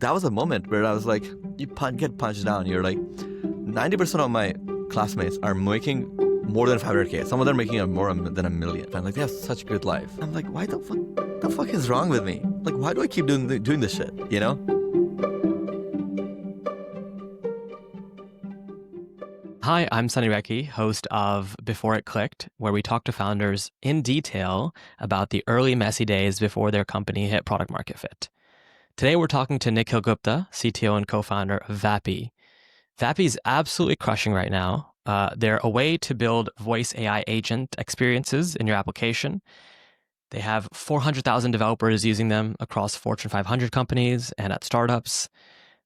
that was a moment where I was like, you get punched down. You're like, 90% of my classmates are making more than 500K. Some of them are making more than $1 million. And like, they have such a good life. I'm like, why the fuck is wrong with me? Like, why do I keep doing this shit, you know? Hi, I'm Sunny Recchi, host of Before It Clicked, where we talk to founders in detail about the early messy days before their company hit product market fit. Today, we're talking to Nikhil Gupta, CTO and co-founder of Vapi. Vapi is absolutely crushing right now. They're a way to build voice AI agent experiences in your application. They have 400,000 developers using them across Fortune 500 companies and at startups.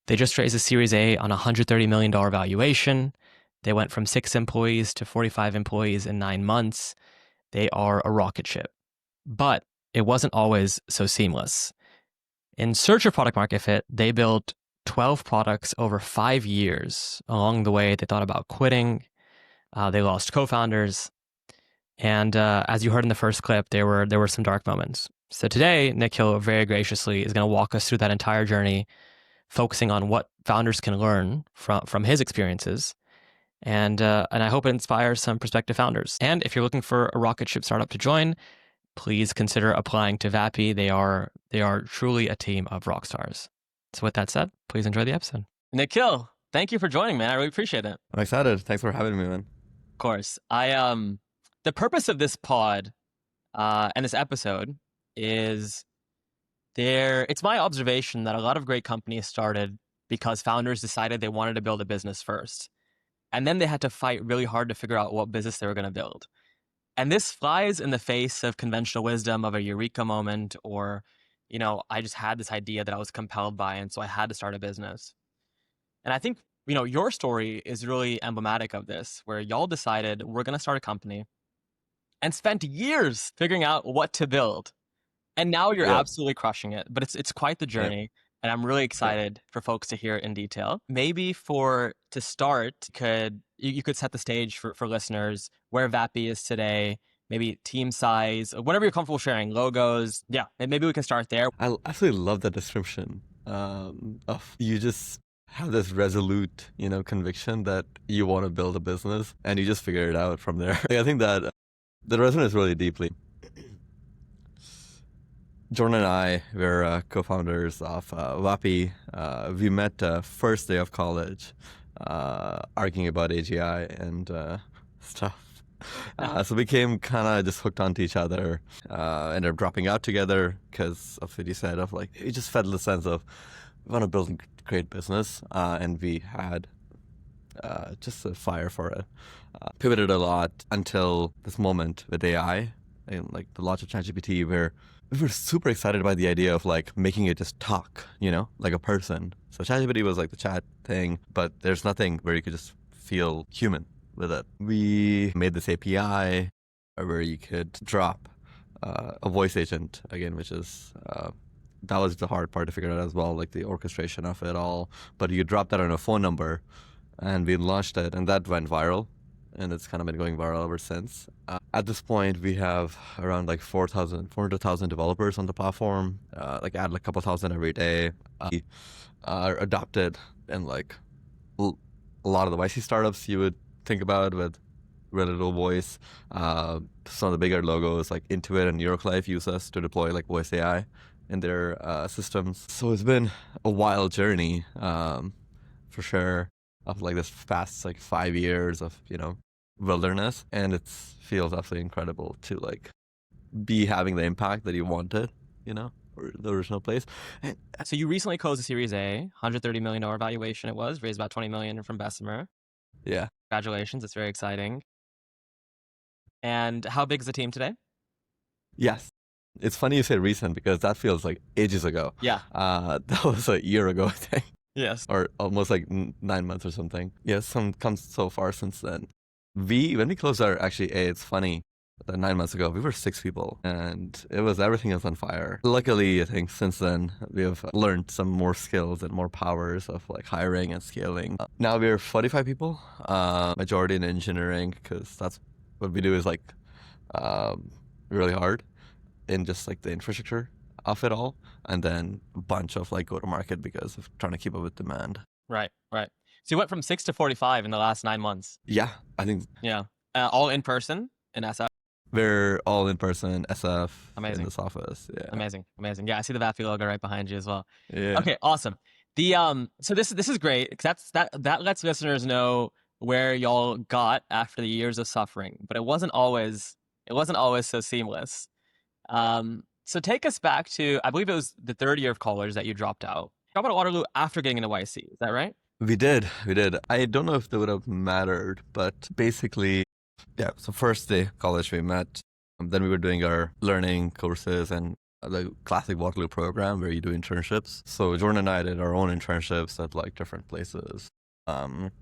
They just raised a Series A on a $130 million valuation. They went from 6 employees to 45 employees in 9 months. They are a rocket ship. But it wasn't always so seamless. In search of product market fit, they built 12 products over 5 years. Along the way, they thought about quitting. They lost co-founders. And as you heard in the first clip, there were some dark moments. So today, Nikhil very graciously is going to walk us through that entire journey, focusing on what founders can learn from his experiences. And I hope it inspires some prospective founders. And if you're looking for a rocket ship startup to join, please consider applying to Vapi. They are truly a team of rock stars. So with that said, please enjoy the episode. Nikhil, thank you for joining, man. I really appreciate it. I'm excited. Thanks for having me, man. Of course. The purpose of this pod and this episode is it's my observation that a lot of great companies started because founders decided they wanted to build a business first. And then they had to fight really hard to figure out what business they were going to build. And this flies in the face of conventional wisdom of a eureka moment or, I just had this idea that I was compelled by, and so I had to start a business. And I think, your story is really emblematic of this, where y'all decided we're going to start a company and spent years figuring out what to build. And now you're absolutely crushing it. But it's quite the journey. Yeah. And I'm really excited for folks to hear it in detail. Maybe to start, you could set the stage for listeners where Vapi is today, maybe team size, whatever you're comfortable sharing, logos. Yeah, and maybe we can start there. I absolutely love that description of you just have this resolute, conviction that you want to build a business and you just figure it out from there. I think that resonates really deeply. Jordan and I were co-founders of Vapi. We met first day of college, arguing about AGI and stuff. So we became kind of just hooked onto each other. Ended up dropping out together because of what you said of like, we just felt the sense of we want to build a great business. And we had just a fire for it. Pivoted a lot until this moment with AI and like the launch of ChatGPT where we were super excited by the idea of like making it just talk, like a person. So ChatGPT was like the chat thing, but there's nothing where you could just feel human with it. We made this API where you could drop a voice agent again, which is that was the hard part to figure out as well, like the orchestration of it all. But you drop that on a phone number, and we launched it, and that went viral. And it's kind of been going viral ever since. At this point, we have around like 400,000 developers on the platform, add like a couple thousand every day. We are adopted in like a lot of the YC startups you would think about with really little voice. Some of the bigger logos like Intuit and New York Life use us to deploy like voice AI in their systems. So it's been a wild journey for sure of like this past like 5 years of, wilderness, and it feels absolutely incredible to like be having the impact that you wanted, or the original place. And so you recently closed a Series A, $130 million valuation. It was raised about $20 million from Bessemer. Yeah, congratulations! It's very exciting. And how big is the team today? Yes, it's funny you say recent because that feels like ages ago. Yeah, that was a year ago, I think. Yes, or almost like 9 months or something. Yes, some comes so far since then. When we closed our it's funny that 9 months ago, we were 6 people and everything was on fire. Luckily, I think since then, we have learned some more skills and more powers of like hiring and scaling. Now we're 45 people, majority in engineering, because that's what we do is like really hard in just like the infrastructure. of it all, and then a bunch of like go to market because of trying to keep up with demand. Right. So you went from 6 to 45 in the last 9 months. Yeah, I think. Yeah. All in person in SF. We're all in person, SF, Amazing. in this office. Yeah. Amazing. Yeah, I see the Vapi logo right behind you as well. Yeah. Okay, awesome. The so this is great because that lets listeners know where y'all got after the years of suffering, but it wasn't always so seamless. So take us back to, I believe it was the third year of college that you dropped out. Dropped out of Waterloo after getting into YC. Is that right? We did. I don't know if that would have mattered, but basically, yeah. So first day of college we met. Then we were doing our learning courses and the classic Waterloo program where you do internships. So Jordan and I did our own internships at like different places. And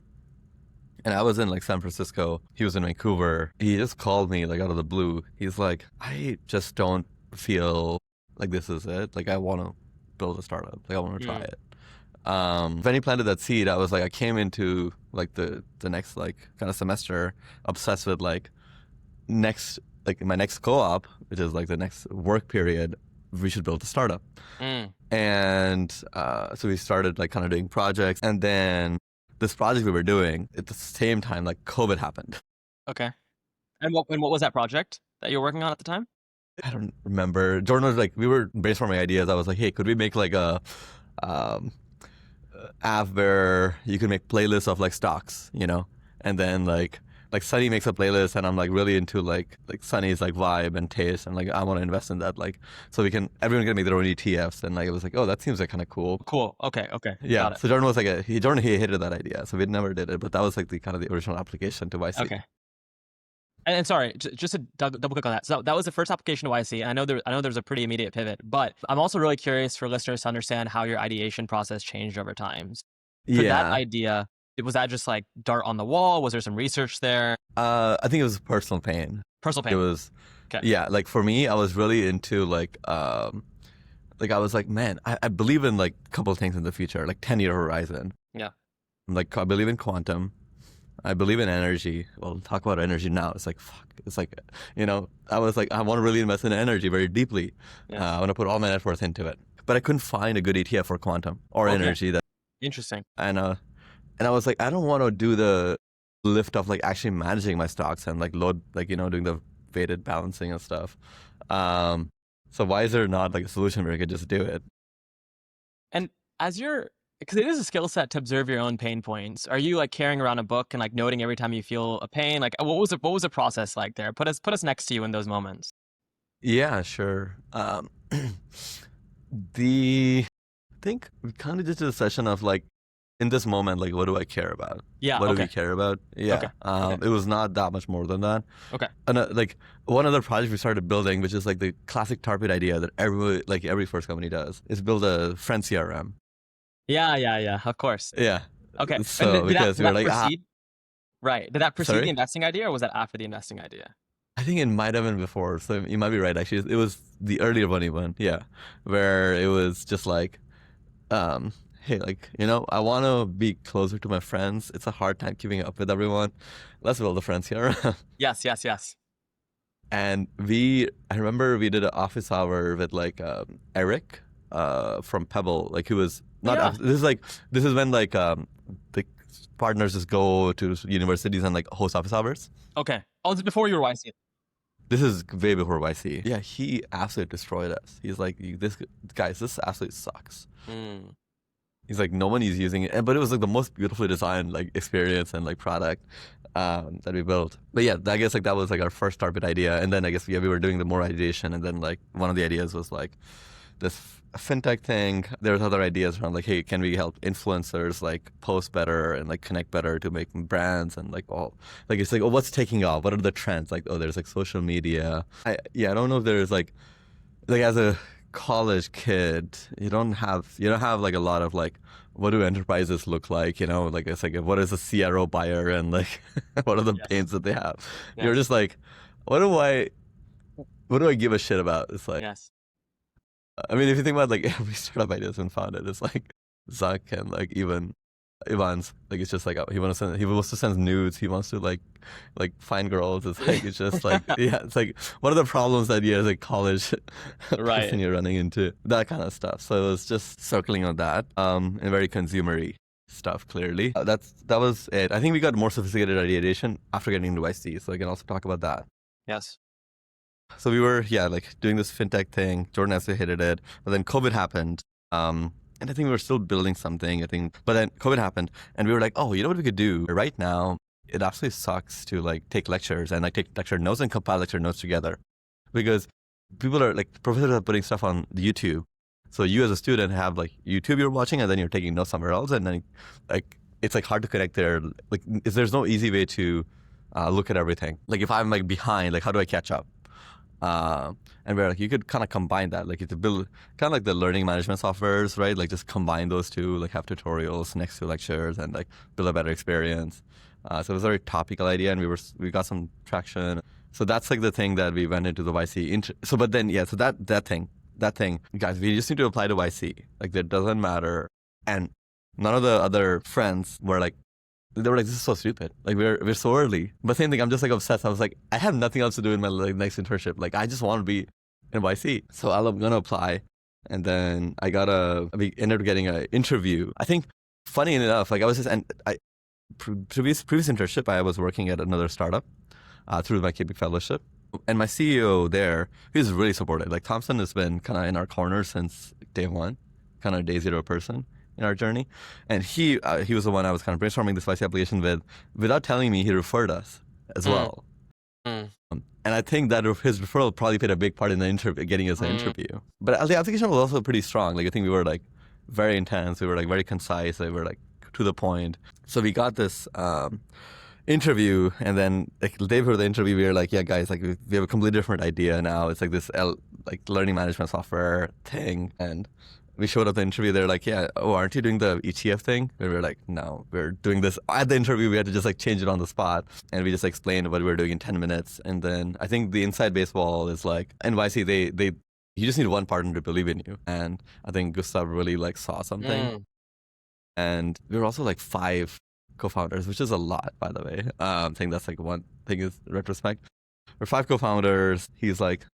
I was in like San Francisco. He was in Vancouver. He just called me like out of the blue. He's like, I just don't feel like this is it. Like I want to build a startup. Like I want to try it. When he planted that seed, I was like, I came into like the next like kind of semester obsessed with like my next co-op, which is like the next work period, we should build a startup. And so we started like kind of doing projects, and then this project we were doing at the same time, like COVID happened. Okay. And what was that project that you were working on at the time? I don't remember. Jordan was like, we were brainstorming ideas. I was like, hey, could we make like a app where you can make playlists of like stocks, you know? And then like Sunny makes a playlist, and I'm like really into like Sunny's like vibe and taste, and like I want to invest in that, like so everyone can make their own ETFs, and like it was like, oh, that seems like kind of cool. Okay. Yeah. Got it. So Jordan was like he hated that idea, so we never did it, but that was like the kind of the original application to YC. Okay. And sorry, just to double click on that. So that was the first application to YC. I know there's a pretty immediate pivot, but I'm also really curious for listeners to understand how your ideation process changed over time. For that idea, was that just like dart on the wall? Was there some research there? I think it was personal pain. It was, yeah. Like for me, I was really into like I was like, man, I believe in like a couple of things in the future, like 10-year horizon. Yeah. Like I believe in quantum. I believe in energy. Well, talk about energy now. It's like, fuck. It's like, you know, I was like, I want to really invest in energy very deeply. I want to put all my net worth into it. But I couldn't find a good ETF for quantum or energy. Interesting. And I was like, I don't want to do the lift of like actually managing my stocks and like load, like, you know, doing the weighted balancing and stuff. So why is there not like a solution where I could just do it? And because it is a skill set to observe your own pain points. Are you like carrying around a book and like noting every time you feel a pain? Like what was the process like there? Put us next to you in those moments. Yeah, sure. I think we kind of just did a session of like, in this moment, like, what do I care about? Yeah. What do we care about? Yeah. It was not that much more than that. Okay. And like one other project we started building, which is like the classic tarpit idea that every first company does, is build a friend CRM. Yeah. Of course. Yeah. Okay. So because we were like, right. Did that precede the investing idea, or was that after the investing idea? I think it might have been before. So you might be right. Actually, it was the earlier one. Yeah, where it was just like, hey, like, you know, I want to be closer to my friends. It's a hard time keeping up with everyone. Let's build a friends here. Yes. And I remember we did an office hour with like Eric from Pebble, like who was not. This is when like the partners just go to universities and like host office hours. Okay. Oh, this is before you were YC. This is way before YC. Yeah, he absolutely destroyed us. He's like, this absolutely sucks. He's like, no one is using it, but it was like the most beautifully designed like experience and like product that we built. But yeah, I guess like that was like our first tarpit idea, and then I guess we were doing the more ideation, and then like one of the ideas was like this fintech thing. There's other ideas around like, hey, can we help influencers like post better and like connect better to make brands and like all like it's like, oh, what's taking off? What are the trends? Like, oh, there's like social media. I don't know if there's like as a college kid, you don't have like a lot of like, what do enterprises look like? You know, like it's like, what is a CRO buyer and like what are the pains that they have? Yes. You're just like, what do I give a shit about? It's like, I mean, if you think about like every startup idea that's been founded, it's like Zuck and like even Ivan's like it's just like he wants to send nudes. He wants to like find girls. It's like it's just like yeah. It's like what are the problems that you as a college Right. person you're running into, that kind of stuff. So it was just circling on that and very consumery stuff. Clearly, that was it. I think we got more sophisticated ideation after getting into YC. So I can also talk about that. Yes. So we were like doing this fintech thing. Jordan actually hated it, but then COVID happened. And I think we were still building something, I think. But then COVID happened and we were like, oh, you know what we could do? Right now, it absolutely sucks to like take lectures and like take lecture notes and compile lecture notes together. Because people are like, professors are putting stuff on YouTube. So you as a student have like YouTube you're watching and then you're taking notes somewhere else. And then like, it's like hard to connect there. Like there's no easy way to look at everything. Like if I'm like behind, like how do I catch up? And we're like, you could kind of combine that, like you could build kind of like the learning management softwares, right? Like just combine those two, like have tutorials next to lectures and like build a better experience. So it was a very topical idea and we got some traction. So that's like the thing that we went into the YC. So, but then, so that thing, guys, we just need to apply to YC. Like that doesn't matter. And none of the other friends were like, they were like, this is so stupid. Like we're so early. But same thing, I'm just like obsessed. I was like, I have nothing else to do in my like next internship. Like I just want to be in YC. So I'm gonna apply. And then we ended up getting an interview. I think funny enough, like I was just, and previous internship, I was working at another startup through my KP fellowship. And my CEO there, he's really supportive. Like Thompson has been kind of in our corner since day one, kind of day zero person in our journey. And he was the one I was kind of brainstorming this YC application with. Without telling me, he referred us as well. And I think that his referral probably played a big part in the getting us an interview. But the application was also pretty strong. Like I think we were like very intense. We were like very concise. We were like to the point. So we got this interview, and then like the day before the interview, we were like, yeah, guys, like we have a completely different idea now. It's like this like learning management software thing, and we showed up at the interview. They're like, yeah, aren't you doing the ETF thing? And we were like, no, we're doing this. At the interview, we had to just like change it on the spot. And we just explained what we were doing in 10 minutes. And then I think the inside baseball is like, NYC, you just need one partner to believe in you. And I think Gustav really like saw something. And we were also like 5 co-founders, which is a lot, by the way. I think that's like one thing is retrospect. We're 5 co-founders. He's like,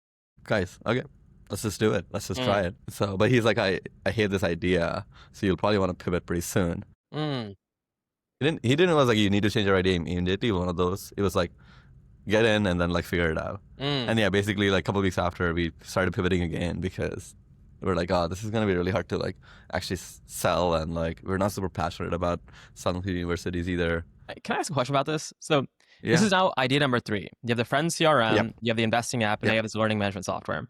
guys, okay, let's just do it. Let's just try it. So, but he's like, I hate this idea. So you'll probably want to pivot pretty soon. He didn't was like, you need to change your idea immediately. One of those. It was like, get in and then like figure it out. And yeah, basically like a couple of weeks after we started pivoting again because we're like, oh, this is going to be really hard to like actually sell. And like, we're not super passionate about selling to universities either. Can I ask a question about this? So this is now idea number 3. You have the Friends CRM, you have the investing app, and you have this learning management software.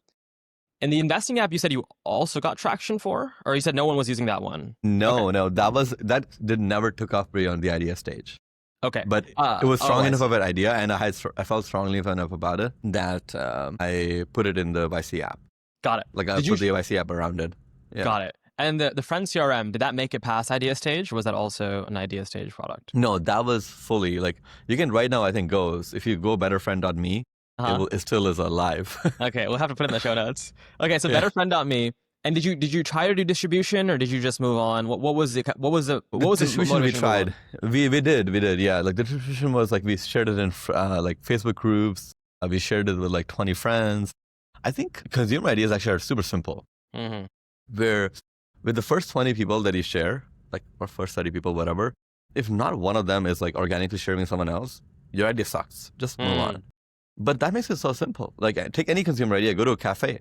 And the investing app, you said you also got traction for, or you said no one was using that one? No, that never took off beyond the idea stage. Okay, but it was strong enough of an idea, and I felt strongly enough about it that I put it in the YC app. Got it. Like I put the YC app around it. Yeah. Got it. And the Friends CRM, did that make it past idea stage, or was that also an idea stage product? No, that was fully like you can right now. I think goes if you go betterfriend.me. It still is alive. Okay, we'll have to put it in the show notes. Okay, so betterfriend.me. And did you try to do distribution, or did you just move on? What was the distribution we tried? We did, yeah. Like the distribution was like we shared it in like Facebook groups. We shared it with like 20 friends. I think consumer ideas actually are super simple. Where with the first 20 people that you share, like or first 30 people, whatever, if not one of them is like organically sharing with someone else, your idea sucks. Just move on. But that makes it so simple. Like take any consumer idea, go to a cafe,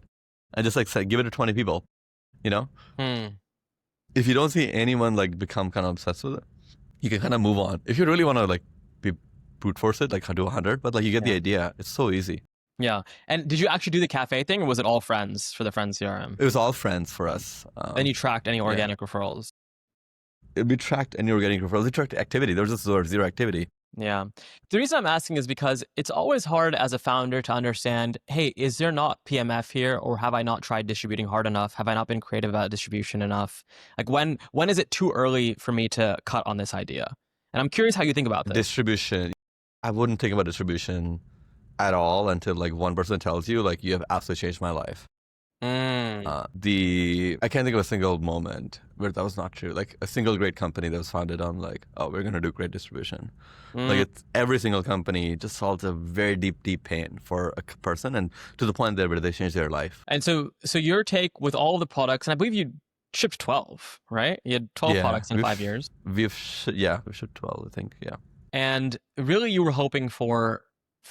and just like say, give it to 20 people. You know, if you don't see anyone like become kind of obsessed with it, you can kind of move on. If you really want to like be brute force it, like do 100, but like you get the idea. It's so easy. Yeah. And did you actually do the cafe thing, or was it all friends for the Friends CRM? It was all friends for us. Then you tracked any organic referrals? We tracked any organic referrals. We tracked activity. There was just zero activity. Yeah. The reason I'm asking is because it's always hard as a founder to understand, hey, is there not PMF here, or have I not tried distributing hard enough? Have I not been creative about distribution enough? Like when is it too early for me to cut on this idea? And I'm curious how you think about this. Distribution. I wouldn't think about distribution at all until like one person tells you like you have absolutely changed my life. Mm. I can't think of a single moment where that was not true. Like a single great company that was founded on like, oh, we're gonna do great distribution. Like Mm. it's every single company just solves a very deep, deep pain for a person, and to the point there where they change their life. And so your take with all the products, and I believe you shipped 12, right? You had 12 Yeah, products in 5 years. we've shipped 12, I think. Yeah. And really you were hoping for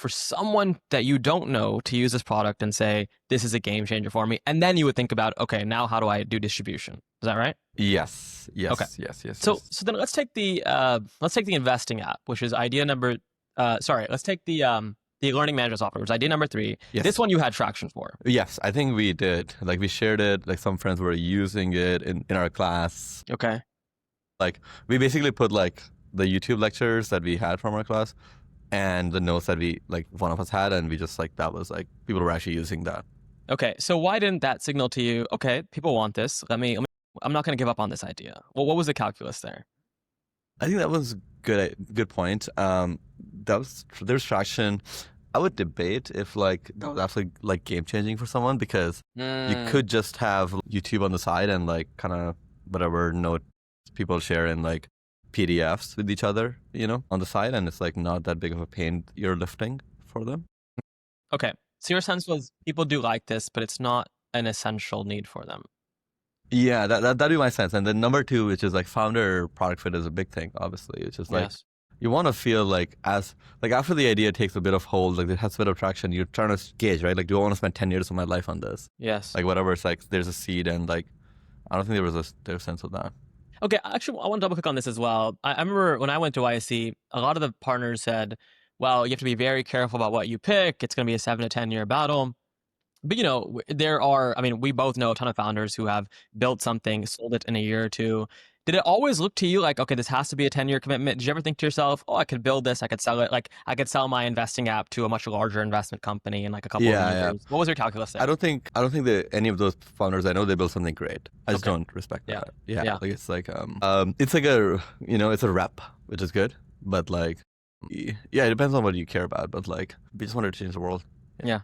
someone that you don't know to use this product and say, this is a game changer for me. And then you would think about, okay, now how do I do distribution? Is that right? Yes. Yes. Okay. Yes. Yes. So yes. so then let's take the investing app, which is idea number let's take the learning management software, which is idea number 3. Yes. This one you had traction for. Yes, I think we did. Like we shared it. Like some friends were using it in our class. Okay. Like we basically put like the YouTube lectures that we had from our class and the notes that we like one of us had, and we just like that was like people were actually using that. Okay. So why didn't that signal to you, okay, people want this. I'm not going to give up on this idea. Well, what was the calculus there? I think that was good point. There's traction. I would debate if like that was absolutely like game changing for someone, because you could just have YouTube on the side and like kind of whatever note people share in like PDFs with each other, on the side, and it's like not that big of a pain you're lifting for them. Okay. So your sense was people do like this, but it's not an essential need for them. Yeah, that'd be my sense. And then number 2, which is like founder product fit, is a big thing, obviously. It's just like Yes. you want to feel like after the idea takes a bit of hold, like it has a bit of traction, you're trying to gauge, right? Like, do I want to spend 10 years of my life on this? Yes. Like whatever, it's like there's a seed, and like I don't think there was a sense of that. Okay, actually, I want to double click on this as well. I remember when I went to YC, a lot of the partners said, well, you have to be very careful about what you pick. It's going to be a 7 to 10 year battle. But, we both know a ton of founders who have built something, sold it in a year or 2. Did it always look to you like, okay, this has to be a 10-year commitment? Did you ever think to yourself, oh, I could build this, I could sell it, like I could sell my investing app to a much larger investment company in like a couple of years? Yeah. What was your calculus there? I don't think that any of those founders I know, they built something great. I just don't respect Yeah. that. Yeah. Yeah. Like it's like it's like it's a rep, which is good, but like yeah, it depends on what you care about. But like we just wanted to change the world. Yeah.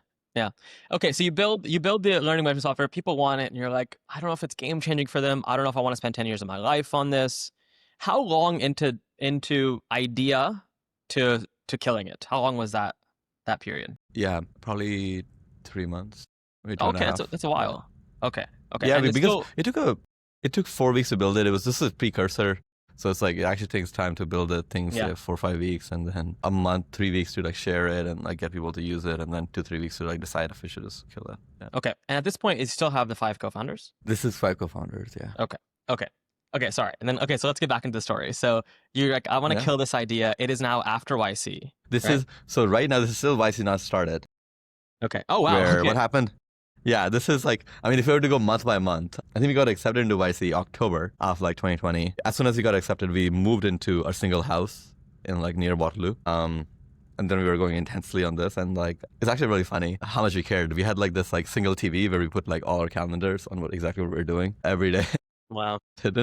Okay, so you build the learning management software. People want it, and you're like, I don't know if it's game changing for them. I don't know if I want to spend 10 years of my life on this. How long into idea to killing it? How long was that period? Yeah, probably 3 months. Maybe 2.5. That's a while. Yeah. Okay. Yeah, and because it took 4 weeks to build it. This is a precursor. So it's like it actually takes time to build it, things 4 or 5 weeks, and then a month, 3 weeks to like share it and like get people to use it, and then 2-3 weeks to like decide if we should just kill it. Yeah. Okay. And at this point, you still have the 5 co-founders? This is 5 co-founders, yeah. Okay, sorry. And then so let's get back into the story. So you're like, I want to kill this idea. It is now after YC. Right now this is still YC not started. Okay. Oh wow. What happened? Yeah, this is like, if we were to go month by month, I think we got accepted into YC October of like 2020. As soon as we got accepted, we moved into a single house in like near Waterloo. And then we were going intensely on this, and like it's actually really funny how much we cared. We had like this like single TV where we put like all our calendars on exactly what we were doing every day. Wow. It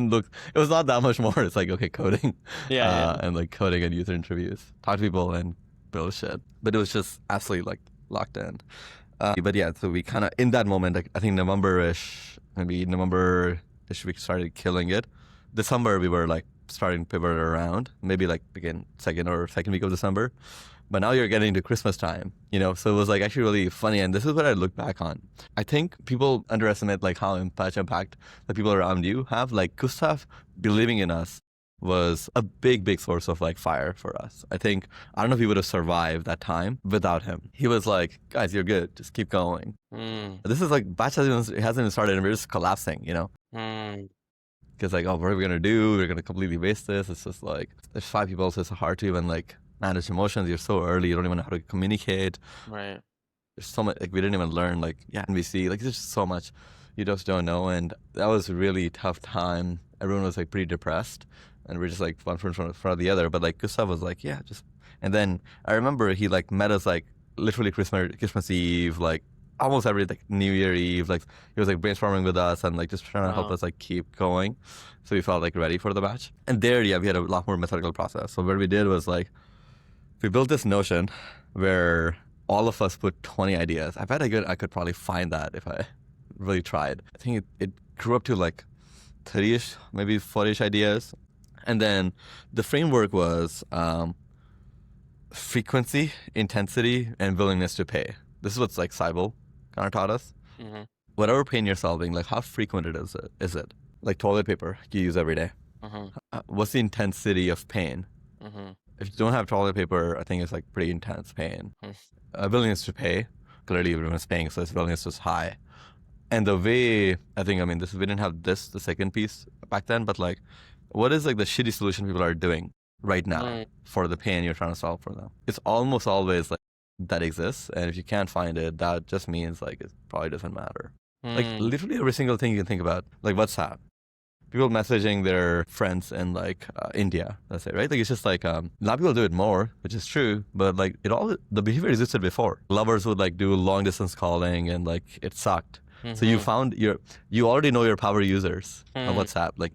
was not that much more. It's like, okay, coding. Yeah. And like coding and user interviews, talk to people and build shit. But it was just absolutely like locked in. But yeah, so we kind of, in that moment, like, I think November-ish, we started killing it. December, we were like starting to pivot around, maybe like begin second week of December. But now you're getting to Christmas time, so it was like actually really funny. And this is what I look back on. I think people underestimate like how much impact the people around you have. Like Gustav believing in us was a big source of like fire for us. I don't know if we would have survived that time without him. He was like, guys, you're good, just keep going. This is like batch hasn't even started and we're just collapsing, because like, oh, what are we gonna do? We're gonna completely waste this. It's just like there's 5 people, so it's hard to even like manage emotions. You're so early, you don't even know how to communicate. Right. There's so much, like we didn't even learn like NVC, like there's just so much you just don't know. And that was a really tough time. Everyone was like pretty depressed. And we're just like one in front of the other. But like Gustav was like, yeah, just. And then I remember he like met us like literally Christmas Eve, like almost every like New Year Eve. Like he was like brainstorming with us and like just trying to help us like keep going. So we felt like ready for the batch. And there, we had a lot more methodical process. So what we did was like, we built this notion where all of us put 20 ideas. I bet I could probably find that if I really tried. I think it grew up to like 30-ish, maybe 40-ish ideas. And then the framework was frequency, intensity, and willingness to pay. This is what's like Cybele kind of taught us. Mm-hmm. Whatever pain you're solving, like how frequent is it? Like toilet paper you use every day. Mm-hmm. What's the intensity of pain? Mm-hmm. If you don't have toilet paper, I think it's like pretty intense pain. Willingness to pay, clearly everyone's paying, so its willingness was high. And the way, I mean, we didn't have the second piece back then, but like, what is like the shitty solution people are doing right now for the pain you're trying to solve for them? It's almost always like that exists, and if you can't find it, that just means like it probably doesn't matter. Like literally every single thing you can think about, like WhatsApp. People messaging their friends in like India, let's say, right? Like it's just like a lot of people do it more, which is true, but like the behavior existed before. Lovers would like do long distance calling, and like it sucked. So you already know your power users on WhatsApp. Like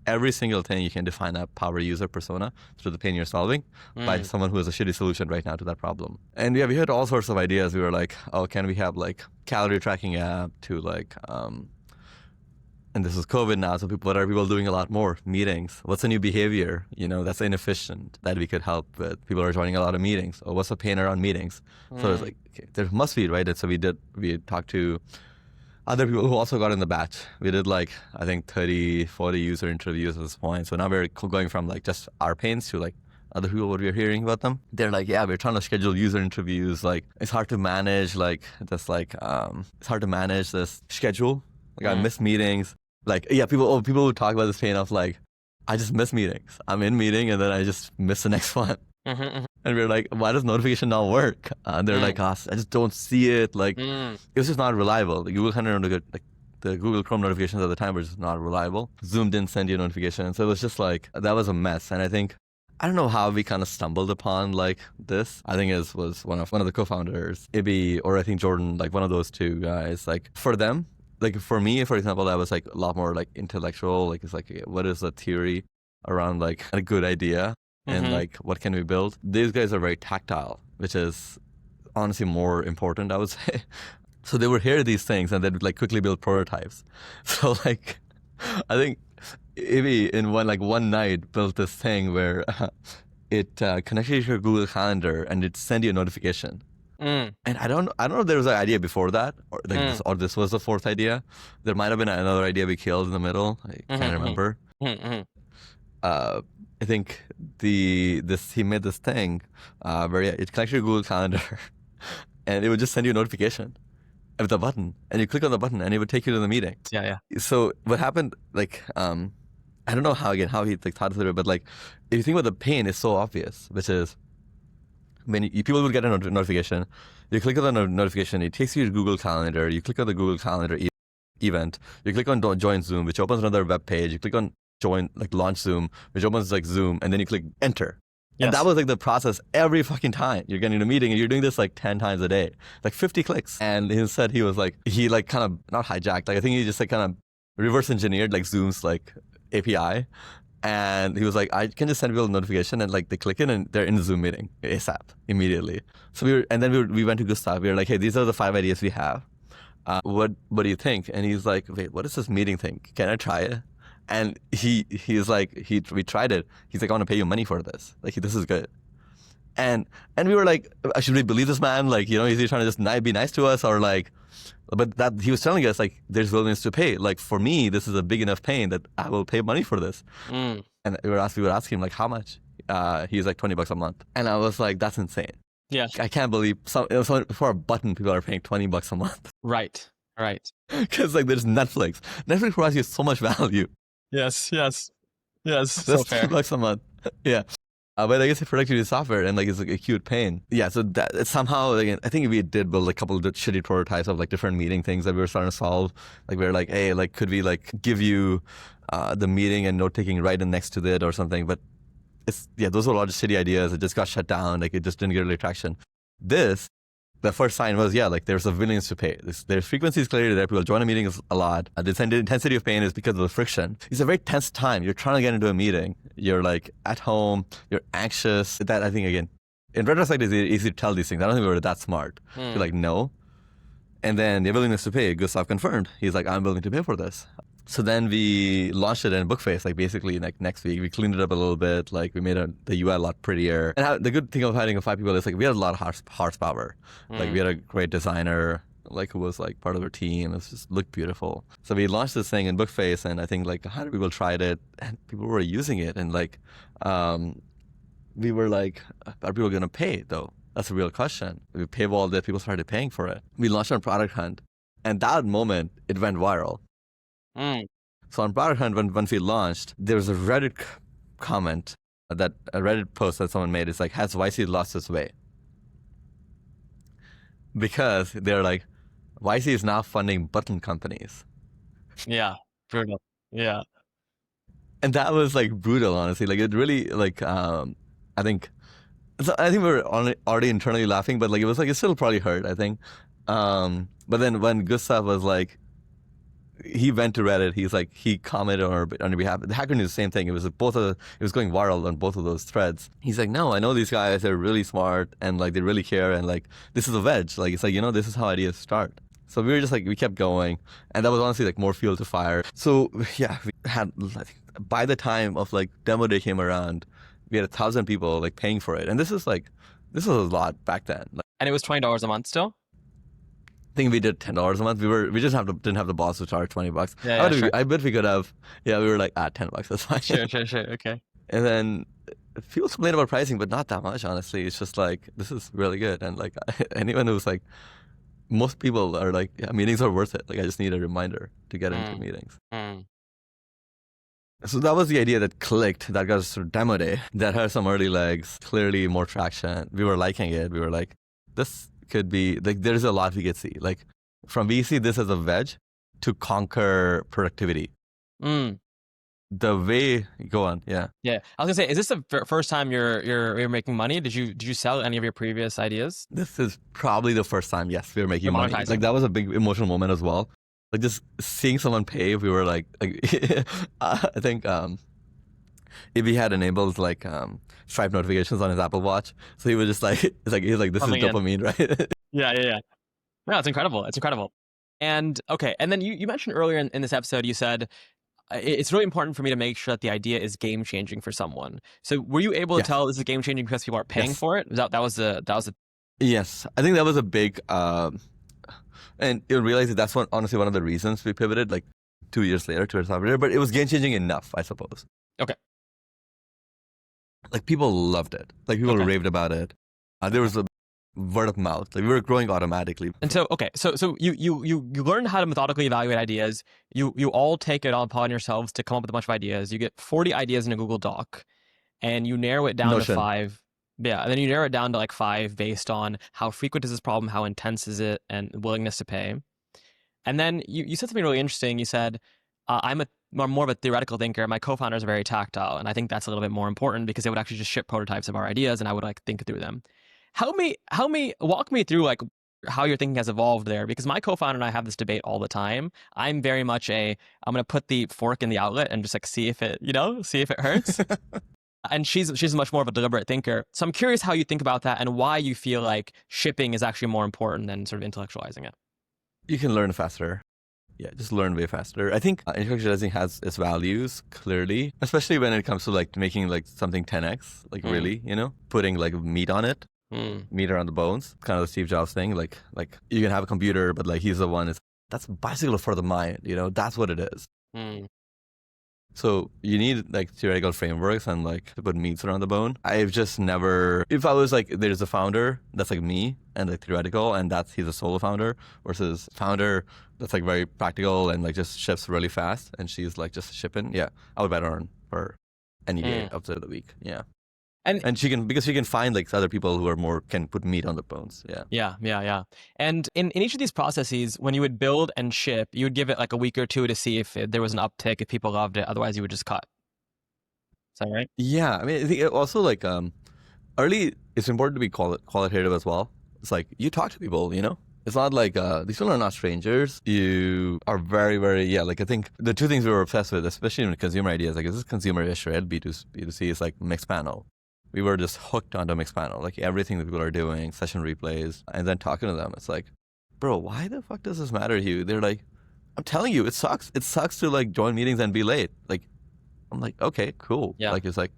every single thing you can define a power user persona through the pain you're solving by someone who has a shitty solution right now to that problem. And yeah, we had all sorts of ideas. We were like, oh, can we have like calorie tracking app to like and this is COVID now, so what are people doing a lot more? Meetings. What's a new behavior, that's inefficient that we could help with? People are joining a lot of meetings. Or what's the pain around meetings? So it's like, okay, there must be, right? And so we talked to other people who also got in the batch. We did like, I think 30, 40 user interviews at this point. So now we're going from like just our pains to like other people, what we're hearing about them. They're like, yeah, we're trying to schedule user interviews. Like it's hard to manage it's hard to manage this schedule. Like I miss meetings. Like, yeah, people would talk about this pain of like, I just miss meetings. I'm in meeting and then I just miss the next one. And we're like, why does notification not work? And they're like, I just don't see it. Like, it was just not reliable. The Google the Google Chrome notifications at the time were just not reliable. Zoom didn't send you a notification. So it was just like, that was a mess. And I don't know how we kind of stumbled upon like this. I think it was one of the co-founders, Ibby, or I think Jordan, like one of those two guys. Like for them, like for me, for example, that was like a lot more like intellectual. Like it's like, what is the theory around like a good idea and like what can we build? These guys are very tactile, which is honestly more important, I would say. So they would hear these things and they'd like quickly build prototypes. So like, I think Ivy in one night built this thing where it connected to your Google Calendar and it sent you a notification. And I don't know if there was an idea before that, or like this was the fourth idea. There might have been another idea we killed in the middle. I can't remember. I think he made this thing where it connected to your Google Calendar, and it would just send you a notification with a button, and you click on the button, and it would take you to the meeting. Yeah. So what happened? Like I don't know how he like thought through it, but like if you think about the pain, it's so obvious, which is. When people will get a notification, you click on the notification, it takes you to Google Calendar, you click on the Google Calendar event, you click on join Zoom, which opens another web page, you click on join, like launch Zoom, which opens like Zoom, and then you click enter. Yes. And that was like the process every fucking time. You're getting a meeting and you're doing this like 10 times a day, like 50 clicks. And instead he kind of, not hijacked, like I think he just like kind of reverse engineered like Zoom's like API. And he was like, I can just send people a notification and like they click in and they're in the Zoom meeting ASAP, immediately. So we went to Gustav. We were like, hey, these are the 5 ideas we have. What do you think? And he's like, wait, what is this meeting thing? Can I try it? And he's like, we tried it. He's like, I want to pay you money for this. Like, this is good. And we were like, should we believe this man? Like, is he trying to just be nice to us or like, but that he was telling us like there's willingness to pay. Like for me, this is a big enough pain that I will pay money for this. And we would ask him like how much. He's like $20 a month, and I was like, that's insane. Yeah, I can't believe for a button people are paying $20 a month. Right. Because like there's Netflix. Netflix provides you so much value. Yes. That's So fair. $20 a month. Yeah. But I guess it's productivity software and like it's like acute pain. Yeah, so that somehow, like, I think we did build a couple of shitty prototypes of like different meeting things that we were starting to solve. Like we were like, hey, like could we like give you the meeting and note taking right in next to it or something? But those were a lot of shitty ideas. It just got shut down. Like it just didn't get really traction. The first sign was, like there's a willingness to pay. There's frequencies clearly there. People join a meeting a lot. The intensity of pain is because of the friction. It's a very tense time. You're trying to get into a meeting. You're like at home. You're anxious. That I think, again, in retrospect, it's easy to tell these things. I don't think we were that smart. To like know. And then the willingness to pay, Gustav confirmed. He's like, I'm willing to pay for this. So then we launched it in Bookface, like basically like next week. We cleaned it up a little bit, like we made the UI a lot prettier. And the good thing of having 5 people is like we had a lot of horsepower. Like we had a great designer, like who was like part of our team. It just looked beautiful. So we launched this thing in Bookface, and I think like 100 people tried it, and people were using it. And like we were like, are people gonna pay though? That's a real question. We paywalled it, people started paying for it. We launched on Product Hunt, and that moment it went viral. So on Product Hunt, once we launched, there was a Reddit comment, a Reddit post that someone made. It's like, has YC lost its way? Because they're like, YC is now funding button companies. Yeah, brutal. Yeah. And that was like brutal, honestly. Like it really, like, I think we were already internally laughing, but like it was like, it still probably hurt, I think. But then when Gustav was like, he went to Reddit. He's like, he commented on our behalf. The Hacker News, the same thing. It was it was going viral on both of those threads. He's like, no, I know these guys. They're really smart and like they really care. And like this is a wedge. Like it's like, this is how ideas start. So we were just like, we kept going, and that was honestly like more fuel to fire. So yeah, we had, I think, by the time of like demo day came around, we had 1,000 people like paying for it, and this was a lot back then. Like, and it was $20 a month still. I think we did $10 a month. We just didn't have the balls to charge $20. Yeah, sure. I bet we could have. Yeah, we were like, $10, that's fine. Sure. Okay. And then people complain about pricing, but not that much, honestly. It's just like, this is really good. And like anyone who's like, most people are like, yeah, meetings are worth it. Like I just need a reminder to get into meetings. So that was the idea that clicked, that got us through demo day, that had some early legs, clearly more traction. We were liking it. We were like, this could be, like, there's a lot we could see. Like, we see this as a wedge to conquer productivity. The way, go on, yeah. Yeah, I was gonna say, is this the first time you're making money? Did you sell any of your previous ideas? This is probably the first time, yes, we were making money. Like, that was a big emotional moment as well. Like, just seeing someone pay, we were like I think if he had enabled like Stripe notifications on his Apple Watch, so he was just like, he's like, this is dopamine, right? Yeah. No, it's incredible. And okay, and then you mentioned earlier in this episode, you said it's really important for me to make sure that the idea is game changing for someone. So were you able to tell this is game changing because people aren't paying for it? That was the Yes, I think that was a big and you'll realize that that's honestly one of the reasons we pivoted like 2 years later, but it was game changing enough, I suppose. Okay. Like people loved it. Like people raved about it. There was a word of mouth. Like we were growing automatically. And so you learn how to methodically evaluate ideas. You all take it upon yourselves to come up with a bunch of ideas. You get 40 ideas in a Google Doc, and you narrow it down to 5. Yeah, and then you narrow it down to like 5 based on how frequent is this problem, how intense is it, and willingness to pay. And then you said something really interesting. You said, I'm more of a theoretical thinker. My co-founders are very tactile, and I think that's a little bit more important because they would actually just ship prototypes of our ideas, and I would like think through them. Walk me through like how your thinking has evolved there, because my co-founder and I have this debate all the time. I'm very much I'm going to put the fork in the outlet and just like see if it hurts. And she's much more of a deliberate thinker. So I'm curious how you think about that and why you feel like shipping is actually more important than sort of intellectualizing it. You can learn faster. Yeah, just learn way faster. I think intellectualizing has its values, clearly, especially when it comes to like making like something 10x, like really, putting like meat on it, meat around the bones. Kind of the Steve Jobs thing. Like you can have a computer, but like he's the one, that's a bicycle for the mind, that's what it is. So you need like theoretical frameworks and like to put meats around the bone. I've just never, if I was like, there's a founder that's like me and like theoretical, and he's a solo founder, versus founder that's like very practical and like just ships really fast, and she's like just shipping. Yeah, I would bet on her any day of the week. Yeah. And she can find like other people who are can put meat on the bones. Yeah. And in each of these processes, when you would build and ship, you would give it like a week or 2 to see if there was an uptick, if people loved it. Otherwise, you would just cut. Is that right? Yeah, I mean, I think it also like early, it's important to be qualitative as well. It's like you talk to people, It's not like these people are not strangers. You are very, very, like I think the 2 things we were obsessed with, especially in consumer ideas, like is this consumer-ish, right? B2C is like mixed panel. We were just hooked onto Mixpanel, like everything that people are doing, session replays, and then talking to them. It's like bro, why the fuck does this matter to you? They're like, I'm telling you, it sucks. It sucks to like join meetings and be late. Like, I'm like, okay, cool. Yeah. Like, it's like,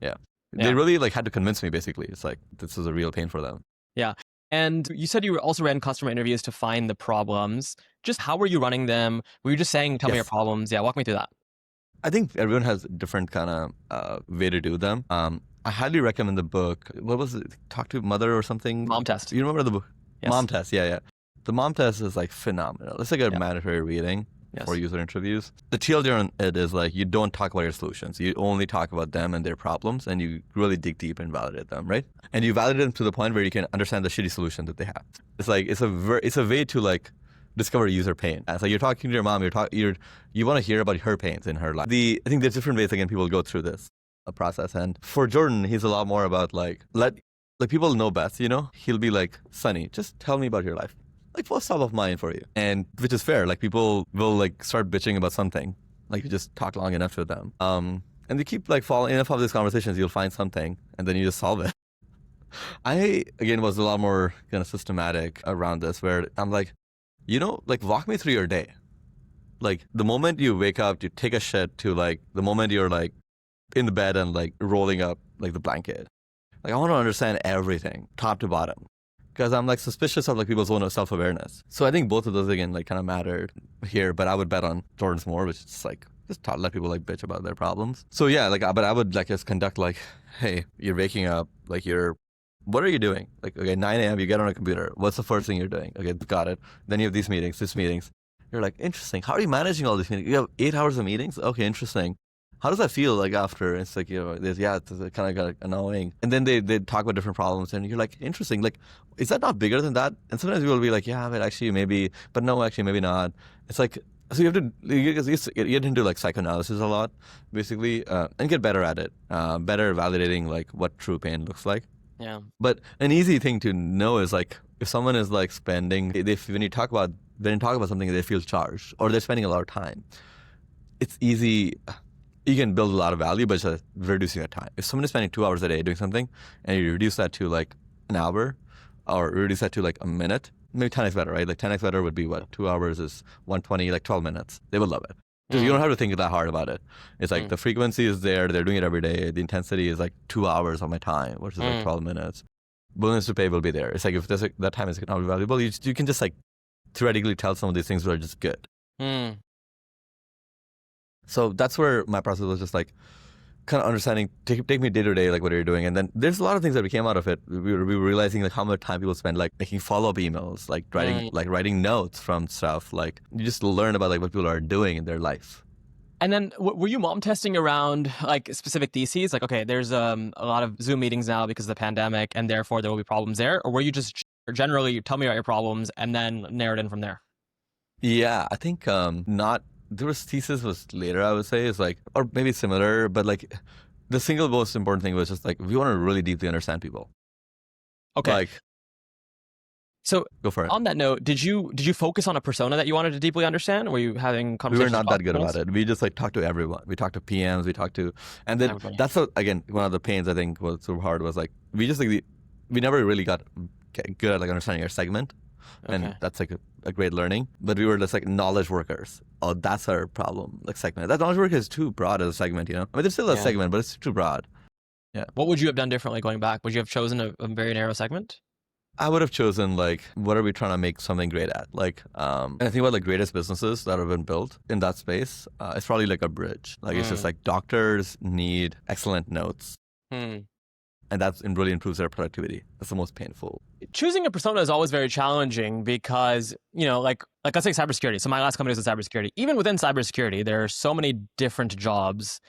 yeah. Yeah. They really like had to convince me, basically. It's like, this is a real pain for them. Yeah. And you said you also ran customer interviews to find the problems. Just how were you running them? Were you just saying, tell me your Yes. problems? Yeah, walk me through that. I think everyone has a different kind of way to do them. I highly recommend the book. What was it? Talk to Mother or something? Mom Test. You remember the book? Yes. Mom Test, yeah. The Mom Test is like phenomenal. It's like a mandatory reading for user interviews. The TLDR on it is like, you don't talk about your solutions. You only talk about them and their problems, and you really dig deep and validate them, right? And you validate them to the point where you can understand the shitty solution that they have. It's like, it's a way to like discover user pain. It's like you're talking to your mom, you want to hear about her pains in her life. I think there's different ways, again, people go through this process. And for Jordan, he's a lot more about like people know best, you know? He'll be like, Sunny, just tell me about your life. Like, what's top of mind for you? And which is fair. Like, people will like start bitching about something. Like, you just talk long enough with them. And they keep like following enough of these conversations, you'll find something and then you just solve it. I, again, was a lot more kind of systematic around this, where I'm like, you know, like, walk me through your day. Like, the moment you wake up, you take a shit, to like the moment you're like in the bed and like rolling up like the blanket. Like, I want to understand everything, top to bottom, because I'm like suspicious of like people's own self-awareness. So I think both of those, again, like kind of mattered here, but I would bet on Jordan's more, which is like, just let people like bitch about their problems. So yeah, like, but I would like just conduct like, hey, you're waking up, like what are you doing? Like, okay, 9 a.m., you get on a computer. What's the first thing you're doing? Okay, got it. Then you have these meetings. You're like, interesting. How are you managing all these meetings? You have 8 hours of meetings? Okay, interesting. How does that feel like after? It's like, you know, it's kind of annoying. And then they talk about different problems, and you're like, interesting. Like, is that not bigger than that? And sometimes people will be like, yeah, but actually maybe, but no, actually maybe not. It's like, so you have to get into like psychoanalysis a lot, basically, and get better at it. Better validating like what true pain looks like. Yeah. But an easy thing to know is like, if someone is like spending, when you talk about something, they feel charged or they're spending a lot of time. It's easy. You can build a lot of value, but it's just reducing that time. If someone is spending 2 hours a day doing something and you reduce that to like an hour or reduce that to like a minute, maybe 10x better, right? Like 10x better would be what? 2 hours is 120, like 12 minutes. They would love it. Because you don't have to think that hard about it. It's like the frequency is there, they're doing it every day. The intensity is like 2 hours of my time versus like 12 minutes. Willingness to pay will be there. It's like, if that time is not valuable, you can just like theoretically tell some of these things that are just good. So that's where my process was, just like kind of understanding, take me day to day, like what are you doing? And then there's a lot of things that came out of it. We were realizing like how much time people spend like making follow-up emails, like writing notes from stuff. Like, you just learn about like what people are doing in their life. And then were you mom testing around like specific theses? Like, okay, there's a lot of Zoom meetings now because of the pandemic, and therefore there will be problems there. Or were you just generally tell me about your problems and then narrow it in from there? Yeah, I think not. There was thesis was later, I would say, is like, or maybe similar, but like the single most important thing was just like, we want to really deeply understand people. Okay. Like, so go for it. On that note, did you focus on a persona that you wanted to deeply understand? Or were you having conversations? We were not that good about it. We just like talked to everyone. We talked to PMs. And then Everybody. that's again, one of the pains I think was so hard was like, we just like, we never really got good at like understanding our segment. And that's like a great learning. But we were just like knowledge workers. Oh, that's our problem, like segment. That knowledge worker is too broad as a segment, you know? I mean, there's still a segment, but it's too broad. Yeah. What would you have done differently going back? Would you have chosen a very narrow segment? I would have chosen like, what are we trying to make something great at? Like, and I think about the greatest businesses that have been built in that space, it's probably like a bridge. Like, it's just like doctors need excellent notes. And that really improves their productivity. That's the most painful. Choosing a persona is always very challenging because, you know, like let's say cybersecurity. So my last company was in cybersecurity. Even within cybersecurity, there are so many different jobs.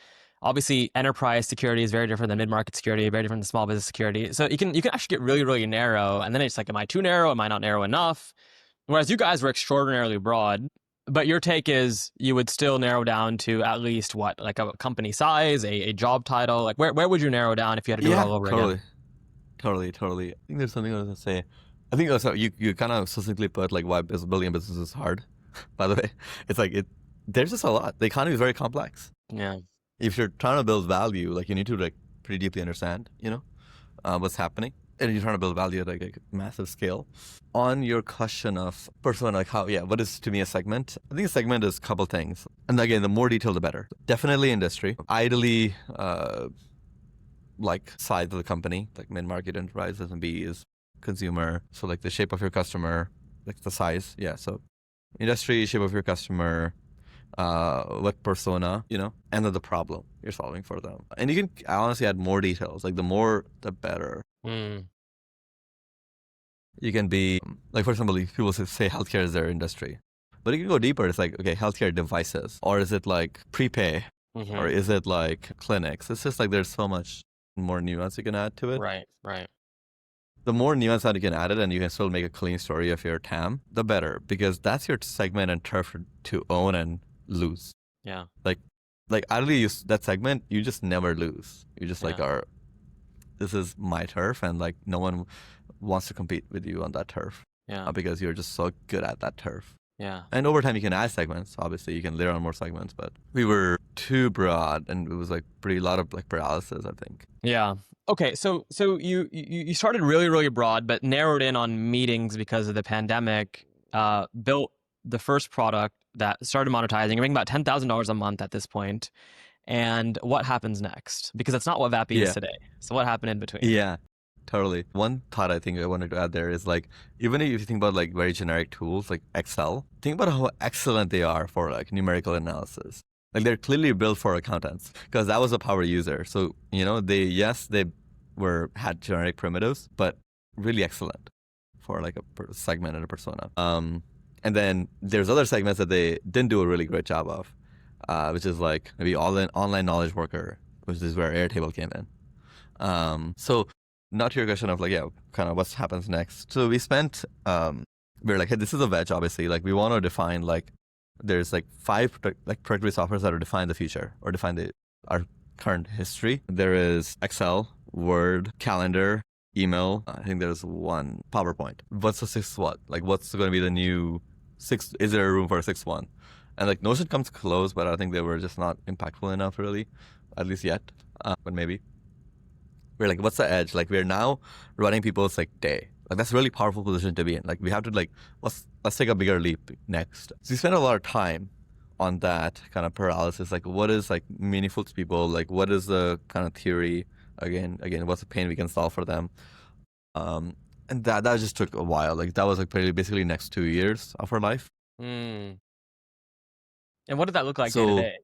Obviously, enterprise security is very different than mid-market security, very different than small business security. So you can actually get really, really narrow. And then it's like, am I too narrow? Am I not narrow enough? Whereas you guys were extraordinarily broad. But your take is you would still narrow down to at least what, like a company size, a job title? Like where would you narrow down if you had to do it all over again? Totally. I think there's something I was going to say. I think also you kind of succinctly put like why building a business is hard. By the way, it's like there's just a lot. The economy is very complex. Yeah. If you're trying to build value, like you need to like pretty deeply understand, you know, what's happening. and you're trying to build value at like a massive scale. On your question of persona, like what is to me a segment? I think a segment is a couple things. And again, the more detail, the better. Definitely industry. Ideally, like size of the company, like mid-market enterprise, SMB is consumer. So like the shape of your customer, like the size. Yeah. So industry, shape of your customer, what persona, and then the problem you're solving for them. And you can honestly add more details. Like the more, the better. You can be, like, for example, people say healthcare is their industry. But you can go deeper. It's like, okay, healthcare devices. Or is it like prepay? Or is it like clinics? It's just like there's so much more nuance you can add to it. Right. The more nuance that you can add it and you can still make a clean story of your TAM, the better. Because that's your segment and turf to own and lose. Yeah. Like ideally, that segment, you just never lose. You just this is my turf, and like no one wants to compete with you on that turf. Yeah. Because you're just so good at that turf. Yeah. And over time, you can add segments. Obviously, you can layer on more segments, but we were too broad, and it was like a lot of like paralysis, I think. Yeah. Okay. So you started really broad, but narrowed in on meetings because of the pandemic. Built the first product that started monetizing. You're making about $10,000 a month at this point. And what happens next? Because that's not what Vapi is today. So what happened in between? Yeah. Totally. One thought I think I wanted to add there is like, even if you think about like very generic tools like Excel, think about how excellent they are for like numerical analysis. Like they're clearly built for accountants because that was a power user. So, they had generic primitives, but really excellent for like a segment and a persona. And then there's other segments that they didn't do a really great job of, which is like maybe online knowledge worker, which is where Airtable came in. So not to your question of like, kind of what happens next. So we spent, we were like, hey, this is a wedge, obviously. Like we want to define like, there's like 5 productivity softwares that will define the future or define our current history. There is Excel, Word, Calendar, email. I think there's one PowerPoint. What's the 6th one? Like what's going to be the new 6th? Is there a room for a 6th one? And like Notion comes close, but I think they were just not impactful enough really, at least yet, but maybe. We're like, what's the edge? Like we're now running people's like day. Like that's a really powerful position to be in. Like we have to like, let's take a bigger leap next. So we spend a lot of time on that kind of paralysis. Like what is like meaningful to people? Like what is the kind of theory? Again, what's the pain we can solve for them? And that just took a while. Like that was like basically next 2 years of our life. And what did that look like day to day?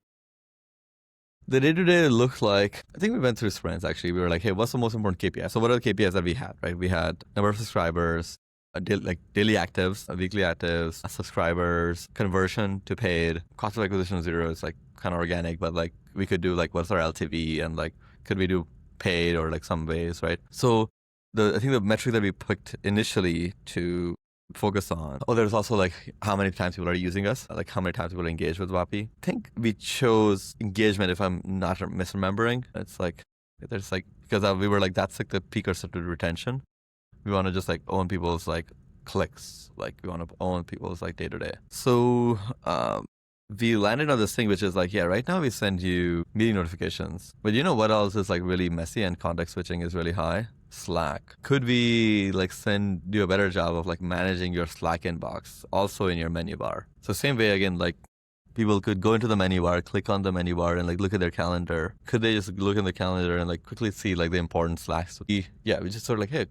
The day-to-day looked like, I think we went through sprints actually. We were like, hey, what's the most important KPI? So what are the KPIs that we had, right? We had number of subscribers, daily actives, weekly actives, subscribers, conversion to paid, cost of acquisition 0 is like kind of organic, but like we could do like what's our LTV and like could we do paid or like some ways, right? So I think the metric that we picked initially to focus on. There's also like how many times people are using us, like how many times people engage with Vapi. I think we chose engagement, if I'm not misremembering. It's like, there's like, because we were like, that's like the precursor to retention. We want to just like own people's like clicks. Like we want to own people's like day to day. So we landed on this thing, which is like, right now we send you meeting notifications. But you know what else is like really messy and context switching is really high? Slack. Could we like do a better job of like managing your Slack inbox also in your menu bar? So same way again, like people could go into the menu bar, click on the menu bar and like look at their calendar. Could they just look in the calendar and like quickly see like the important Slacks? We just sort of like, hey,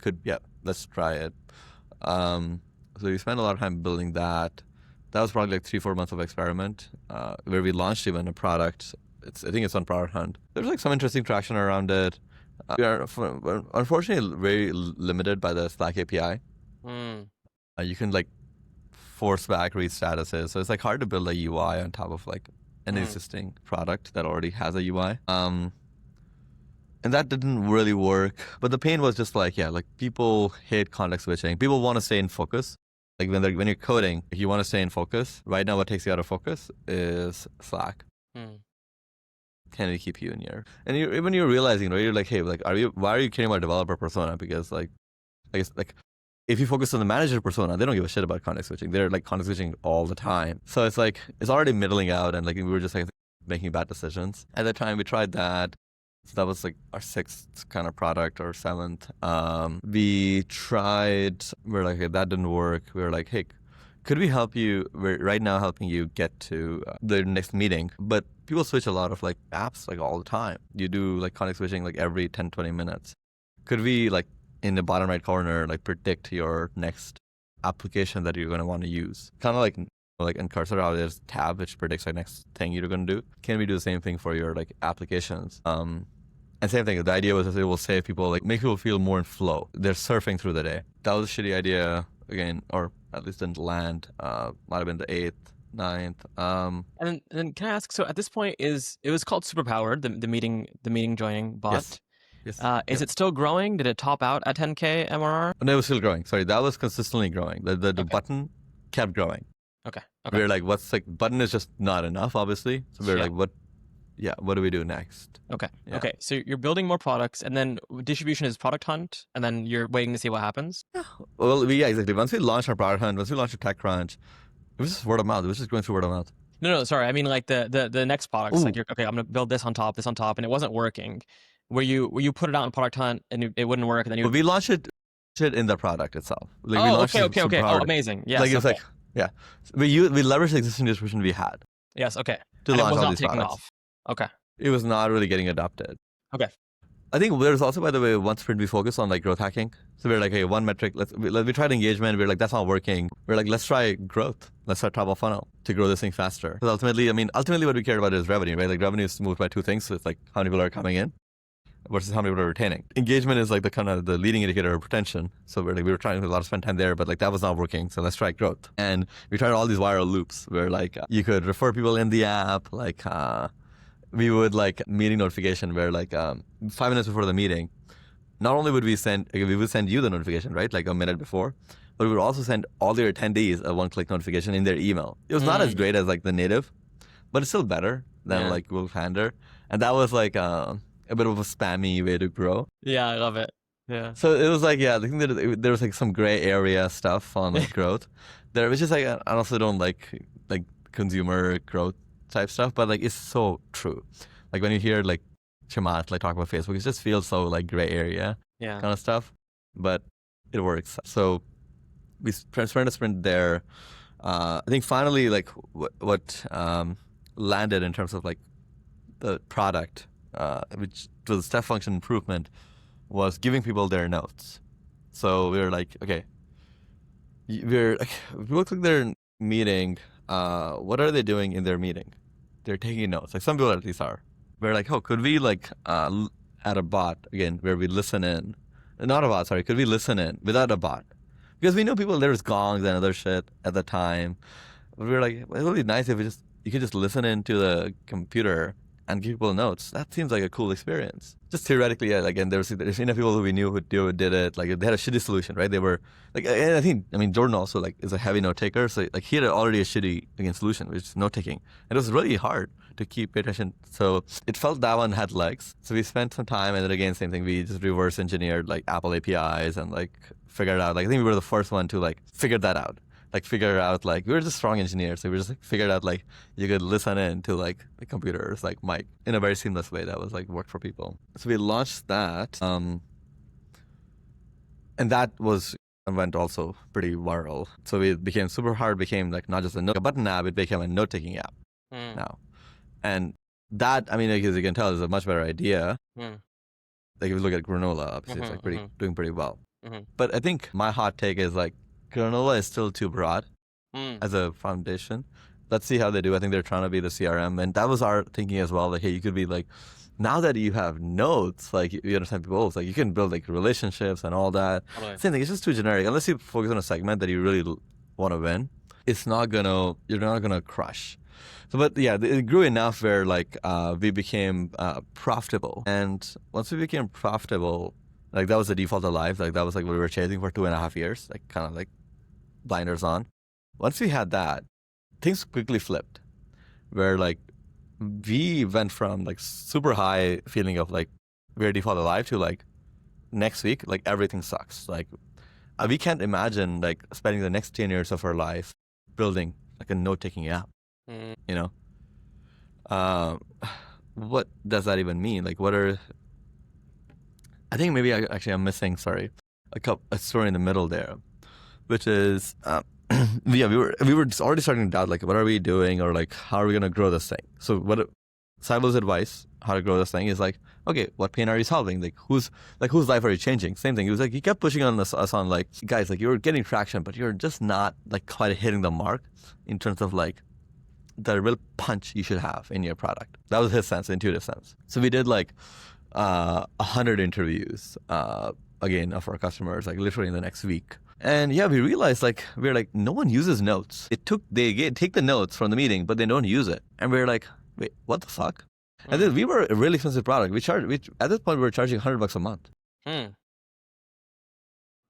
let's try it. So we spent a lot of time building that. That was probably like 3-4 months of experiment, where we launched even a product. I think it's on Product Hunt. There's like some interesting traction around it. We are unfortunately very limited by the Slack API. You can like force back read statuses, so it's like hard to build a UI on top of like an existing product that already has a UI. And that didn't really work. But the pain was just like, like people hate context switching. People want to stay in focus. Like when you're coding, if you want to stay in focus, right now what takes you out of focus is Slack. Can we keep you in here? And when you're realizing, right, you're like, hey, like, why are you caring about developer persona? Because like, I guess like, if you focus on the manager persona, they don't give a shit about context switching. They're like context switching all the time. So it's like, it's already middling out, and like we were just like making bad decisions. At the time we tried that. So that was like our sixth kind of product or seventh. We tried, we're like, okay, that didn't work. We were like, hey, could we help you? We're right now helping you get to the next meeting. But people switch a lot of like apps like all the time. You do like context switching like every 10, 20 minutes. Could we like in the bottom right corner, like predict your next application that you're going to want to use? Kind of like in Cursor, there's a tab which predicts like next thing you're going to do. Can we do the same thing for your like applications? And same thing, the idea was that it will save people, like make people feel more in flow. They're surfing through the day. That was a shitty idea again, or at least didn't land. Might have been the 8th, 9th. And then can I ask, so at this point it was called Superpowered, the meeting joining bot. Yes. Is it still growing? Did it top out at 10K MRR? No, it was still growing. Sorry, that was consistently growing. The button kept growing. Okay. We were like, button is just not enough, obviously. So we were like, what do we do next? Okay. Yeah. Okay. So you're building more products, and then distribution is product hunt, and then you're waiting to see what happens. Well, exactly. Once we launched our product hunt, once we launched our tech crunch, it was just word of mouth. It was just going through word of mouth. No, sorry. I mean like the next products. Like I'm gonna build this on top, and it wasn't working. Where you put it out in product hunt and it wouldn't work, and then we launched it in the product itself. Like, we launched okay. Oh, amazing. Yes. Like it's we leveraged the existing distribution we had. Yes. Okay. To and launch it was all not these taking products. off. Okay. It was not really getting adopted. Okay. I think there's also, by the way, one sprint we focused on like growth hacking. So we're like, hey, one metric. We tried engagement. We're like, that's not working. We're like, let's try growth. Let's try top of funnel to grow this thing faster. Because ultimately what we care about is revenue, right? Like revenue is moved by two things. So it's like how many people are coming in versus how many people are retaining. Engagement is like the kind of the leading indicator of retention. So we were trying to a lot of spend time there, but like that was not working. So let's try growth. And we tried all these viral loops where like you could refer people in the app, like we would like meeting notification where like 5 minutes before the meeting, not only would we would send you the notification, right? Like a minute before, but we would also send all their attendees a one-click notification in their email. It was not as great as like the native, but it's still better than like Wolfhander. And that was like a bit of a spammy way to grow. Yeah, I love it. Yeah. So it was like, I think that there was like some gray area stuff on like growth there, which is like, I also don't like consumer growth type stuff, but like it's so true. Like when you hear like Chamath like talk about Facebook, it just feels so like gray area kind of stuff, but it works. So we spent a sprint there. I think finally like what landed in terms of like the product, which was a step function improvement, was giving people their notes. So we were like, okay, we look like their meeting. What are they doing in their meeting? They're taking notes. Like some people at least are. We're like, could we like add a bot again where we listen in? Not a bot, sorry. Could we listen in without a bot? Because we know there's gongs and other shit at the time. But we were like, it would be nice if you could just listen into the computer and give people notes. That seems like a cool experience. Just theoretically, again, there's enough people who we knew who did it. Like they had a shitty solution, right? They were like, and I mean, Jordan also like is a heavy note taker, so like he had already a shitty solution, which is note taking. And it was really hard to keep attention. So it felt that one had legs. So we spent some time, and then again, same thing. We just reverse engineered like Apple APIs and like figured out. Like I think we were the first one to like figure that out. Like figure out like we were just strong engineers, so we just like figured out like you could listen in to like the computers like mic in a very seamless way that was like worked for people. So we launched that, and that went also pretty viral. So it became became like not just a button app, it became a note taking app now, and that as you can tell is a much better idea. Like if you look at Granola, obviously it's like doing pretty well. But I think my hot take is like Granola is still too broad as a foundation. Let's see how they do. I think they're trying to be the CRM, and that was our thinking as well. Like, hey, you could be like, now that you have notes, like you understand people, like you can build like relationships and all that. Totally. Same thing. It's just too generic. Unless you focus on a segment that you really want to win, you're not gonna crush. So, but yeah, it grew enough where like we became profitable, and once we became profitable, like that was the default of life. Like that was like what we were chasing for 2.5 years. Like kind of like blinders on. Once we had that, things quickly flipped, where like we went from like super high feeling of like we're default alive to like next week like everything sucks. Like we can't imagine like spending the next 10 years of our life building like a note taking app. what does that even mean? Like, what are... I think maybe I'm missing, a story in the middle there, which is, we were already starting to doubt, like, what are we doing, or like, how are we going to grow this thing? So Saibo's advice, how to grow this thing, is like, okay, what pain are you solving? Like, whose life are you changing? Same thing. He was like, he kept pushing on us on like, guys, like, you're getting traction, but you're just not like quite hitting the mark in terms of like the real punch you should have in your product. That was his sense, intuitive sense. So we did like 100 interviews, again, of our customers, like literally in the next week. And yeah, we realized we're like, no one uses notes. They take the notes from the meeting, but they don't use it. And we're like, wait, what the fuck? And then we were a really expensive product. At this point, we were charging $100 a month. And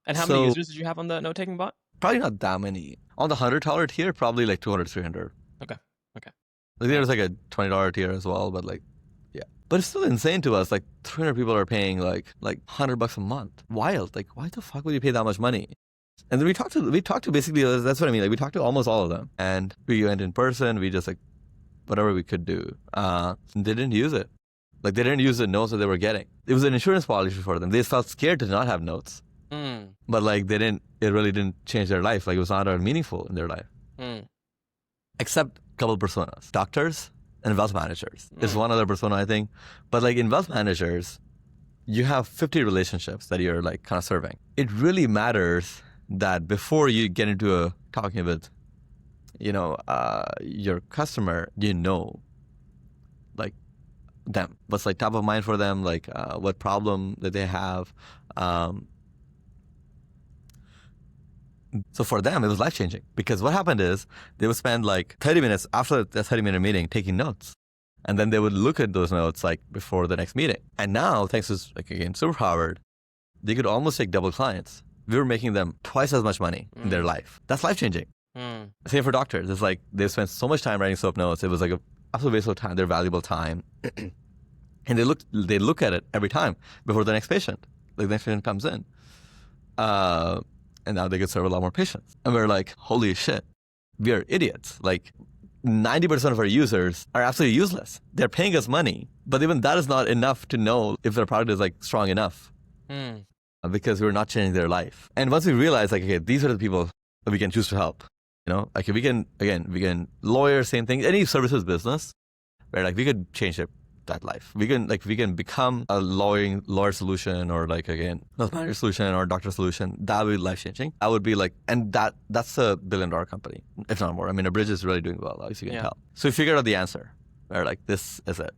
how many users did you have on the note-taking bot? Probably not that many. On the $100 tier, probably like 200, 300. Okay. Like, there was like a $20 tier as well, but like, yeah. But it's still insane to us. Like 300 people are paying like $100 a month. Wild. Like, why the fuck would you pay that much money? And then we talked to basically, that's what I mean. Like, we talked to almost all of them, and we went in person. We just like, whatever we could do. They didn't use it. Like, they didn't use the notes that they were getting. It was an insurance policy for them. They felt scared to not have notes. But like, it really didn't change their life. Like, it was not meaningful in their life. Except a couple personas, doctors and wealth managers. There's one other persona, I think. But like, in wealth managers, you have 50 relationships that you're like kind of serving. It really matters that before you get into talking with, your customer, like them, what's like top of mind for them, like what problem that they have. So for them, it was life-changing, because what happened is they would spend like 30 minutes after the 30-minute meeting taking notes. And then they would look at those notes like before the next meeting. And now, thanks to, like, again, superpowered, they could almost take double clients. We were making them twice as much money in their life. That's life-changing. Same for doctors. It's like they spent so much time writing soap notes. It was like an absolute waste of time, their valuable time. And they look at it every time before the next patient. Like, the next patient comes in. And now they could serve a lot more patients. And we're like, holy shit, we are idiots. Like, 90% of our users are absolutely useless. They're paying us money, but even that is not enough to know if their product is like strong enough, because we're not changing their life. And once we realize, like, okay, these are the people that we can choose to help. Like, we can lawyers, same thing, any services business, where like we could change that life. We can become a lawyer solution, or like, again, health manager solution or doctor solution. That would be life changing. That would be like, and that's a $1 billion company, if not more. I mean, Abridge is really doing well, as you can tell. So we figured out the answer. We're like, this is it.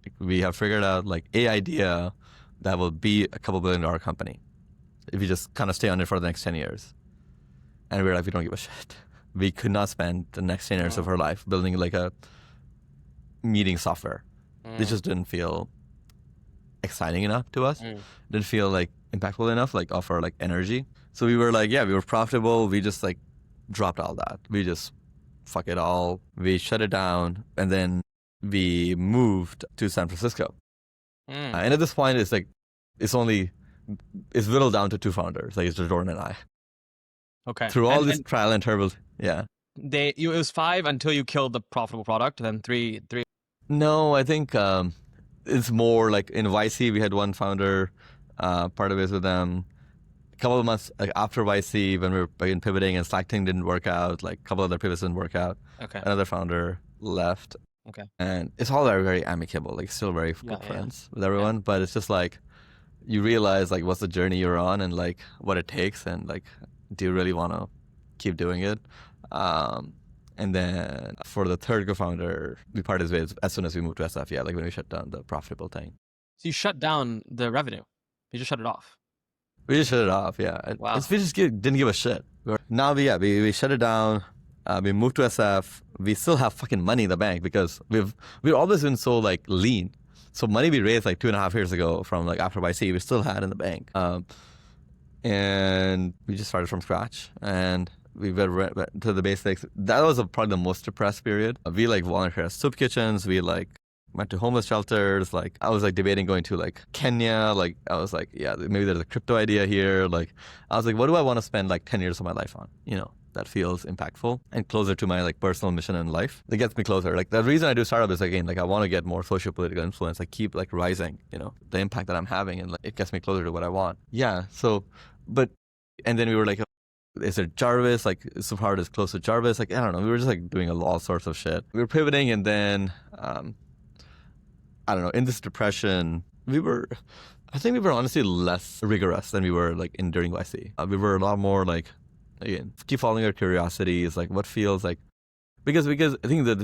Like, we have figured out like a idea that will be a couple $1 billion company if you just kind of stay on it for the next 10 years. And we're like, we don't give a shit. We could not spend the next 10 years of our life building like a meeting software. It just didn't feel exciting enough to us. Didn't feel like impactful enough, like offer like energy. So we were like, we were profitable. We just like dropped all that. We just fuck it all. We shut it down, and then we moved to San Francisco. And at this point, it's like, it's whittled down to 2 founders. Like, it's just Jordan and I. Okay. Through all this trial and error, it was 5 until you killed the profitable product, then 3. No, I think it's more like in YC, we had one founder, part of it with them. A couple of months after YC, when we were pivoting and Slack thing didn't work out, like a couple other pivots didn't work out. Okay. Another founder left. Okay. And it's all very, very amicable, like still very good friends with everyone. But it's just like, you realize like what's the journey you're on and like what it takes, and like, do you really want to keep doing it? And then for the third co-founder, we parted ways as soon as we moved to SF. Like when we shut down the profitable thing. So you shut down the revenue. You just shut it off. We just shut it off. Wow. We just didn't give a shit. Now we shut it down. We moved to SF. We still have fucking money in the bank because we've always been so like lean. So money we raised like 2.5 years ago from like after YC, we still had in the bank. And we just started from scratch, and we went to the basics. That was probably the most depressed period. We like volunteered at soup kitchens. We like went to homeless shelters. Like I was like debating going to like Kenya. Like I was like, maybe there's a crypto idea here. Like I was like, what do I want to spend like 10 years of my life on? that feels impactful and closer to my like personal mission in life. That gets me closer. Like the reason I do startup is again, like I want to get more socio-political influence. I keep like rising, the impact that I'm having, and like, it gets me closer to what I want. Yeah. So, and then we were like, is it Jarvis? Like, so hard is close to Jarvis. Like, I don't know. We were just like doing all sorts of shit. We were pivoting, and then, I don't know, in this depression, I think we were honestly less rigorous than we were like during YC. We were a lot more like, again, keep following our curiosities, like what feels like, because I think the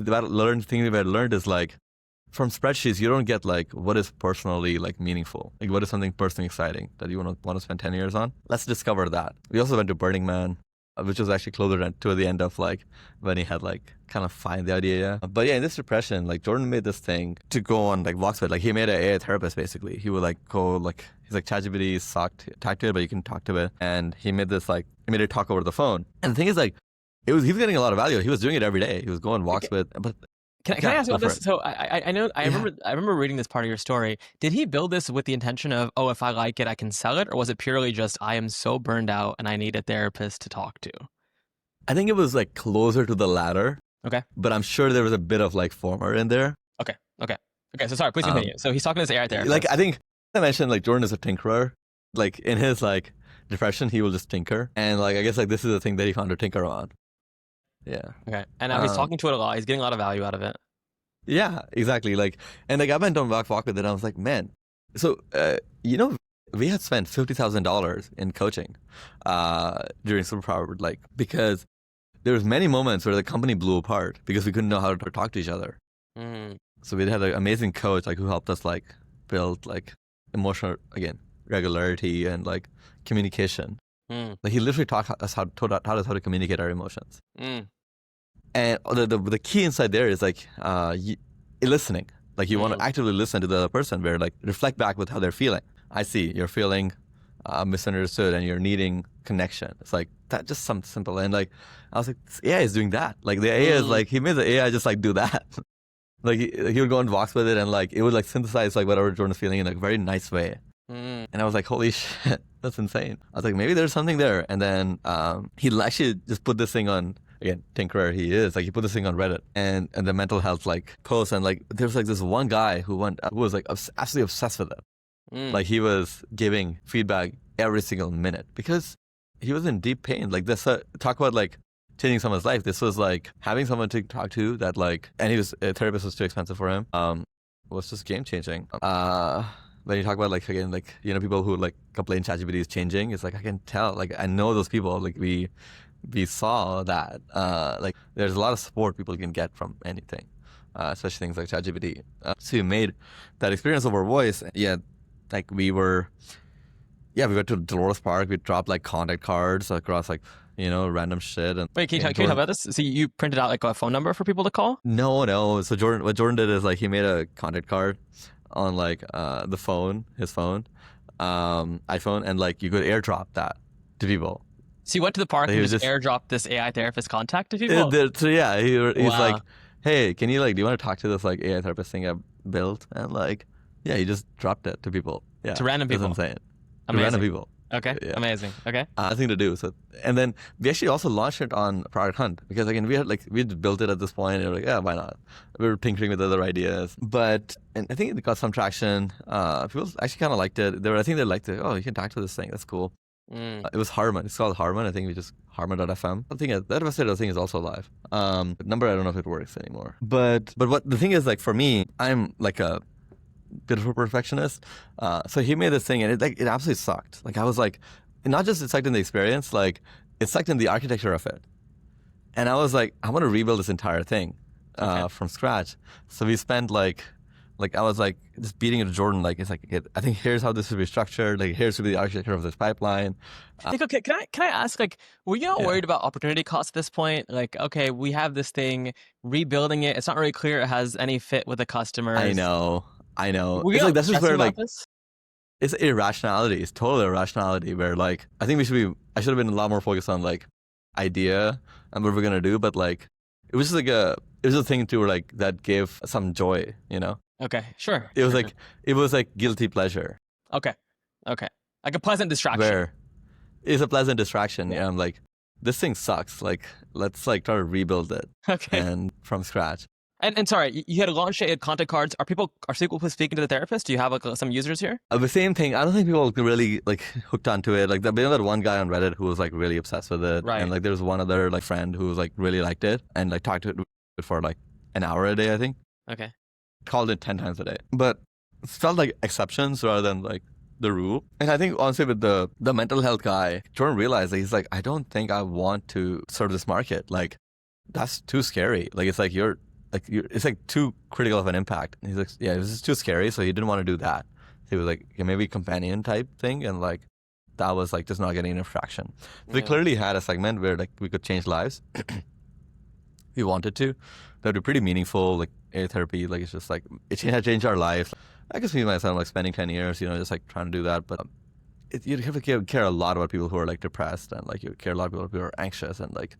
thing we had learned is like, from spreadsheets, you don't get like what is personally like meaningful, like what is something personally exciting that you want to spend 10 years on. Let's discover that. We also went to Burning Man, which was actually closer to the end of like when he had like kind of find the idea. But yeah, in this depression, like Jordan made this thing to go on like walks with, like he made an AI therapist basically. He would like go like, he's like ChatGPT sucked, talk to it, but you can talk to it. And he made it talk over the phone. And the thing is like, he was getting a lot of value. He was doing it every day. He was going walks with, but Can I ask about this? So I know I remember reading this part of your story. Did he build this with the intention of, oh, if I like it, I can sell it, or was it purely just I am so burned out and I need a therapist to talk to? I think it was like closer to the latter. Okay. But I'm sure there was a bit of like former in there. Okay. So sorry, please continue. So he's talking to this AI therapist. Like I think I mentioned like Jordan is a tinkerer. Like in his like depression, he will just tinker, and like I guess like this is the thing that he found to tinker on. Yeah. Okay. And now he's talking to it a lot. He's getting a lot of value out of it. Yeah, exactly. Like, and like I went on walk with it, and I was like, man. So, we had spent $50,000 in coaching during Superpowered, like because there was many moments where the company blew apart because we couldn't know how to talk to each other. Mm. So we had an amazing coach like who helped us like build like emotional regularity and like communication. Like he literally taught us how to communicate our emotions. And the key inside there is like listening. Like you want to actively listen to the other person, where like reflect back with how they're feeling. I see you're feeling misunderstood and you're needing connection. It's like that, just something simple. And like I was like, this AI is doing that. Like the AI is like, he made the AI just like do that. Like he would go on walks with it, and like it would like synthesize like whatever Jordan's feeling in a very nice way. And I was like, holy shit, that's insane. I was like, maybe there's something there. And then he actually just put this thing on, again, tinkerer he is, like he put this thing on Reddit and the mental health like post, and like there's like this one guy who was like absolutely obsessed with it. Like he was giving feedback every single minute because he was in deep pain. Like this, talk about like changing someone's life. This was like having someone to talk to that like, and a therapist was too expensive for him. Was just game changing. When you talk about like, again, like, people who like complain ChatGPT is changing, it's like, I can tell, like, I know those people, like we saw that, like there's a lot of support people can get from anything, especially things like ChatGPT. So we made that experience over voice. Yeah. Like we went to Dolores Park. We dropped like contact cards across like, random shit. And wait, can you talk about this? So you printed out like a phone number for people to call? No. So what Jordan did is like, he made a contact card on like his phone, iPhone, and like you could airdrop that to people. So you went to the park and just airdropped this AI therapist contact to people? So yeah, he's like, hey, can you like, do you want to talk to this like AI therapist thing I built? And like, yeah, he just dropped it to people. Yeah, to random people. That's insane. Amazing. To random people. Okay, yeah. Amazing. Okay. Nothing to do. So, and then we actually also launched it on Product Hunt because again, we built it at this point, and we were like, yeah, why not? We were tinkering with other ideas, and I think it got some traction. People actually kind of liked it. I think they liked it. Oh, you can talk to this thing. That's cool. It was Harman. It's called Harman. I think we just Harman.fm. I think that website I think is also live. Number, I don't know if it works anymore. But what the thing is, like for me, I'm like a bit of a perfectionist. So he made this thing, and it absolutely sucked. Like I was like, not just it sucked in the experience, like it sucked in the architecture of it. And I was like, I want to rebuild this entire thing from scratch. So we spent like I was like just beating it to Jordan. Like it's like, I think here's how this should be structured. Like here's should be the architecture of this pipeline. Okay, can I ask, like, were you not worried about opportunity cost at this point? Like, okay, we have this thing, rebuilding it. It's not really clear it has any fit with the customers. I know. It's like, that's just where like, it's irrationality. It's total irrationality where like, I think I should have been a lot more focused on like idea and what we're going to do. But like, it was just like it was a thing too where like that gave some joy, Okay, sure. It was like guilty pleasure. Okay. Like a pleasant distraction. Where it's a pleasant distraction. Yeah. I'm like, this thing sucks. Like, let's like try to rebuild it Okay. and from scratch. And sorry, you had a launch, you had content cards. Are people speaking to the therapist? Do you have like some users here? The same thing. I don't think people really like hooked onto it. Like, there was that one guy on Reddit who was like really obsessed with it, Right. and like there was one other like friend who was like really liked it and like talked to it for like an hour a day, I think. Okay. Called it 10 times a day, but it felt like exceptions rather than like the rule. And I think honestly with the mental health guy, Jordan realized that he's like, I don't think I want to serve this market. Like, that's too scary. Like, it's like it's like too critical of an impact. And he's like, yeah, this is too scary. So he didn't want to do that. He was like, yeah, maybe companion type thing. And like, that was like just not getting enough traction. So we clearly had a segment where like we could change lives. We wanted to. That would be pretty meaningful, like air therapy. Like, it's just like, it had changed our life. I guess me myself, like spending 10 years, just like trying to do that. But you have to care a lot about people who are like depressed, and like you care a lot about people who are anxious, and like,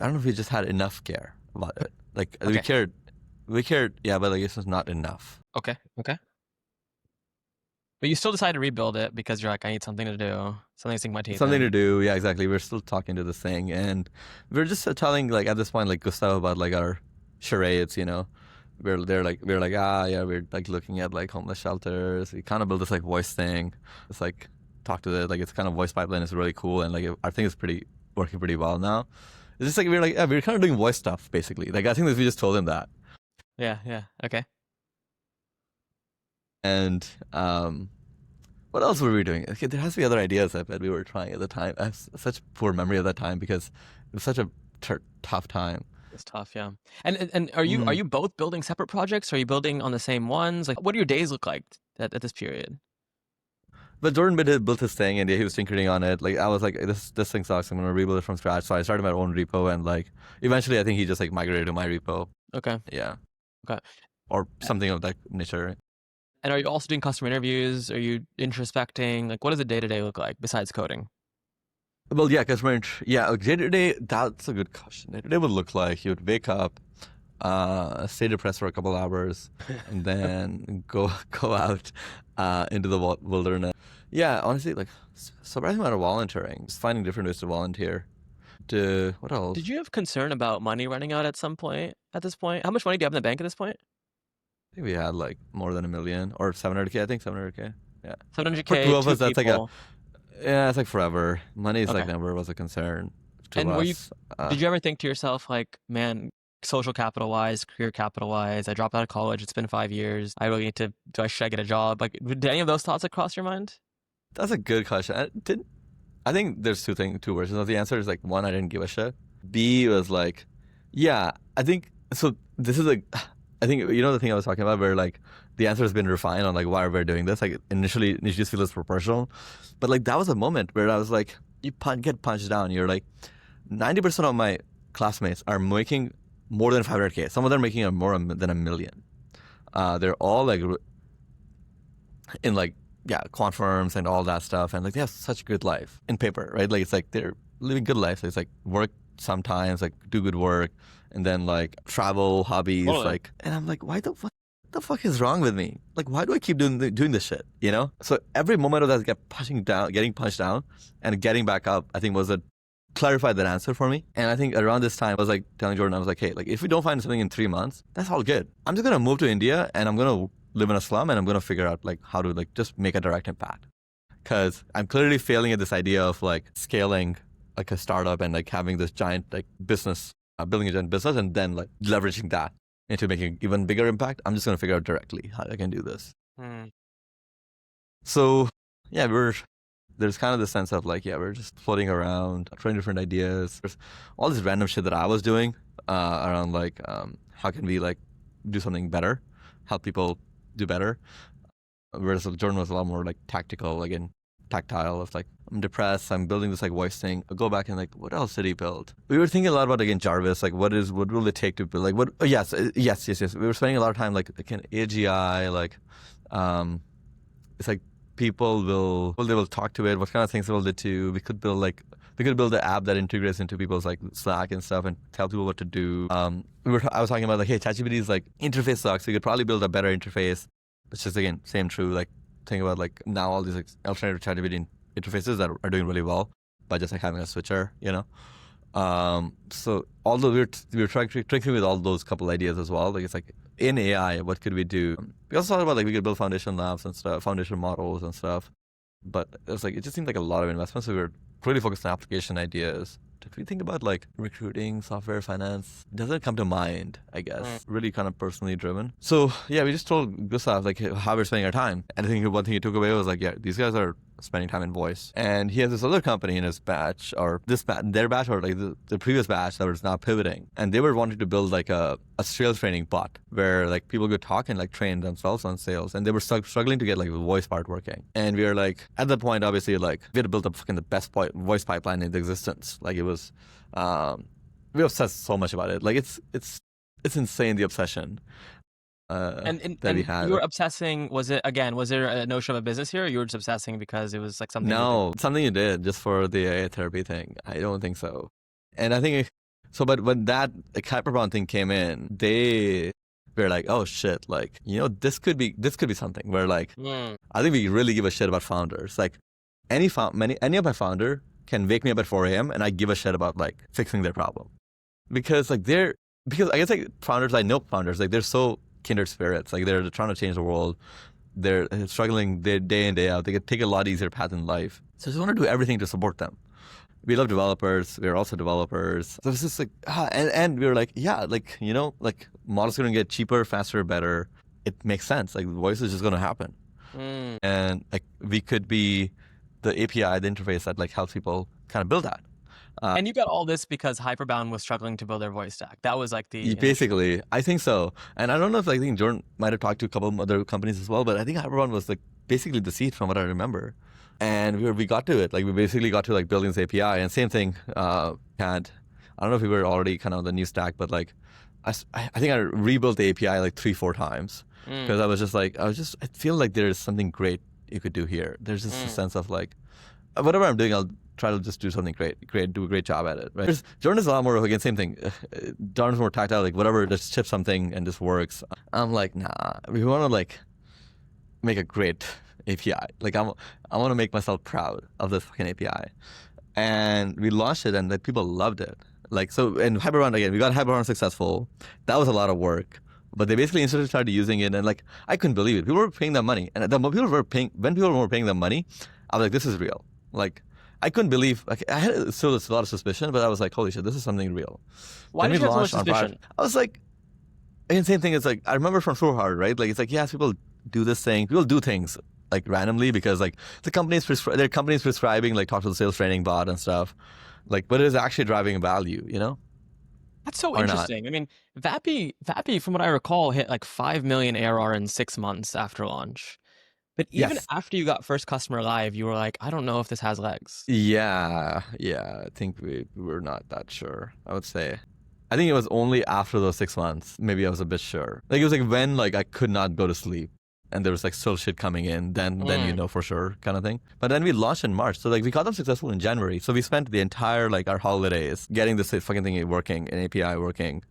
I don't know if we just had enough care about it. Like, we cared, yeah, but like it's just not enough. Okay. But you still decided to rebuild it because you're like, I need something to do, something to sink my teeth Something in. to do, yeah, exactly. We're still talking to this thing, and we're just telling like at this point like Gustav about like our charades, we're like we're like looking at like homeless shelters. We kind of built this like voice thing. It's like talk to the like it's kind of voice pipeline is really cool, and like I think it's working pretty well now. It's just like we're kind of doing voice stuff basically. Like I think that we just told him that. Yeah. Okay. And what else were we doing? Okay, there has to be other ideas that we were trying at the time. I have such poor memory of that time because it was such a tough time. It's tough, yeah. And are you both building separate projects? Or are you building on the same ones? Like, what do your days look like at this period? But Jordan built his thing, and he was tinkering on it. Like I was like, this thing sucks. I'm gonna rebuild it from scratch. So I started my own repo, and like eventually, I think he just like migrated to my repo. Okay. Yeah. Okay. Or something of that nature. And are you also doing customer interviews? Are you introspecting? Like, what does a day-to-day look like besides coding? Well, yeah, day-to-day, that's a good question. Day-to-day would look like you would wake up, stay depressed for a couple hours, and then go out into the wilderness. Yeah, honestly, like, surprising amount of volunteering. Just finding different ways to volunteer. What else? Did you have concern about money running out at this point? How much money do you have in the bank at this point? I think we had like more than $1 million or 700K. I think 700K. Yeah. 700K. For two of us, that's people. It's like forever. Money is like never was a concern to us. Did you ever think to yourself like, man, social capital wise, career capital wise, I dropped out of college. It's been 5 years. I really need to. Should I get a job? Like, did any of those thoughts cross your mind? That's a good question. I think there's two versions of the answer. Is like, one, I didn't give a shit. B was like, yeah, I think so. This is like, I think the thing I was talking about where like the answer has been refined on like why we're doing this. Like initially you just feel it's proportional, but like that was a moment where I was like, you get punched down. You're like, 90% of my classmates are making more than 500K. Some of them are making more than $1 million. They're all like in like quant firms and all that stuff, and like they have such a good life in paper, right? Like it's like they're living good life. So it's like work sometimes, like do good work, and then like travel, hobbies, like. And I'm like, why the fuck is wrong with me? Like, why do I keep doing this shit? So every moment of that getting punched down, and getting back up, I think clarified that answer for me. And I think around this time, I was like telling Jordan, I was like, hey, like if we don't find something in 3 months, that's all good. I'm just gonna move to India, and I'm gonna live in a slum, and I'm gonna figure out like how to like just make a direct impact. Because I'm clearly failing at this idea of like scaling like a startup and like having this giant like business, building a giant business, and then like leveraging that into making even bigger impact. I'm just gonna figure out directly how I can do this. So yeah, there's kind of the sense of like, we're just floating around, trying different ideas. There's all this random shit that I was doing around like how can we like do something better, help people do better. Whereas Jordan was a lot more like tactical, again, tactile of like, I'm depressed, I'm building this like voice thing. I'll go back and like, what else did he build? We were thinking a lot about, again, Jarvis, like what will it take to build, like what, yes. We were spending a lot of time like again, AGI, like it's like they will talk to it, what kind of things will they do? We could build the app that integrates into people's like Slack and stuff and tell people what to do. I was talking about like, hey, ChatGPT's like interface sucks. So you could probably build a better interface. It's just, again, same true. Like think about like now all these like alternative ChatGPT interfaces that are doing really well. by just like having a switcher, you know. So although we were trying to trick with all those couple ideas as well, like it's like in AI, what could we do? We also thought about like we could build foundation labs and stuff, foundation models and stuff. But it was like it just seemed like a lot of investment. So we were really focused on application ideas. If we think about like recruiting, software, finance, doesn't come to mind, I guess. Really kind of personally driven. So yeah, we just told Gustav like how we're spending our time. And I think one thing he took away was like, yeah, these guys are spending time in voice. And he has this other company in his batch, or their batch, or like the previous batch that was now pivoting. And they were wanting to build like a sales training bot where like people could talk and like train themselves on sales. And they were struggling to get like the voice part working. And we were like, at that point, obviously, like we had to build up fucking the best voice pipeline in existence. Like it was, we obsessed so much about it. Like it's insane, the obsession. That we had. You were obsessing, was there a notion of a business here, or you were just obsessing because it was like something? No, something you did just for the AI therapy thing. I don't think so. And I think, so, but when that like, Hyperbound thing came in, they were like, oh shit, like, you know, this could be something where like, I think we really give a shit about founders. Like any of my founder can wake me up at 4 a.m. and I give a shit about like fixing their problem. Because I guess like founders, I know founders, like they're so kindred spirits, like they're trying to change the world, they're struggling day in, day out, they could take a lot easier path in life, so I just want to do everything to support them. We love developers, we're also developers, so it's just like and we were like, yeah, like, you know, like models are going to get cheaper, faster, better. It makes sense, like voice is just going to happen. And like we could be the API, the interface that like helps people kind of build that. And you got all this because Hyperbound was struggling to build their voice stack. That was like the basically, I think so. And I don't know if I think Jordan might have talked to a couple of other companies as well, but I think Hyperbound was like basically the seed from what I remember. And we got to it. Like we basically got to like building this API. And same thing, I don't know if we were already kind of on the new stack, but like I think I rebuilt the API like 3-4 times because I feel like there's something great you could do here. There's just a sense of like, whatever I'm doing, I'll try to just do something great, do a great job at it. Right? Jordan is a lot more, again, same thing. Jordan's more tactile, like whatever, just ship something and this works. I'm like, nah, we want to like make a great API. Like I want to make myself proud of this fucking API. And we launched it and like people loved it. Like, so, and Hyperbound, again, we got Hyperbound successful. That was a lot of work. But they basically instantly started using it, and like, I couldn't believe it. People were paying them money. And when people were paying them money, I was like, this is real. Like, I couldn't believe, like, I had still a lot of suspicion, but I was like, holy shit, this is something real. Why did you have so much suspicion? I was like, again, same thing. It's like, I remember from So Hard, right? Like, it's like, yes, people do this thing. People do things like randomly because like their company's prescribing, like talk to the sales training bot and stuff. Like, but it is actually driving value, you know? That's so interesting. I mean, Vapi, from what I recall, hit like 5 million ARR in 6 months after launch. But even after you got first customer live, you were like, I don't know if this has legs. Yeah. I think we were not that sure, I would say. I think it was only after those 6 months, maybe I was a bit sure. Like, it was like when like I could not go to sleep and there was like still shit coming in, then you know for sure kind of thing. But then we launched in March. So like we got them successful in January. So we spent the entire like our holidays getting this fucking thing working, an API working.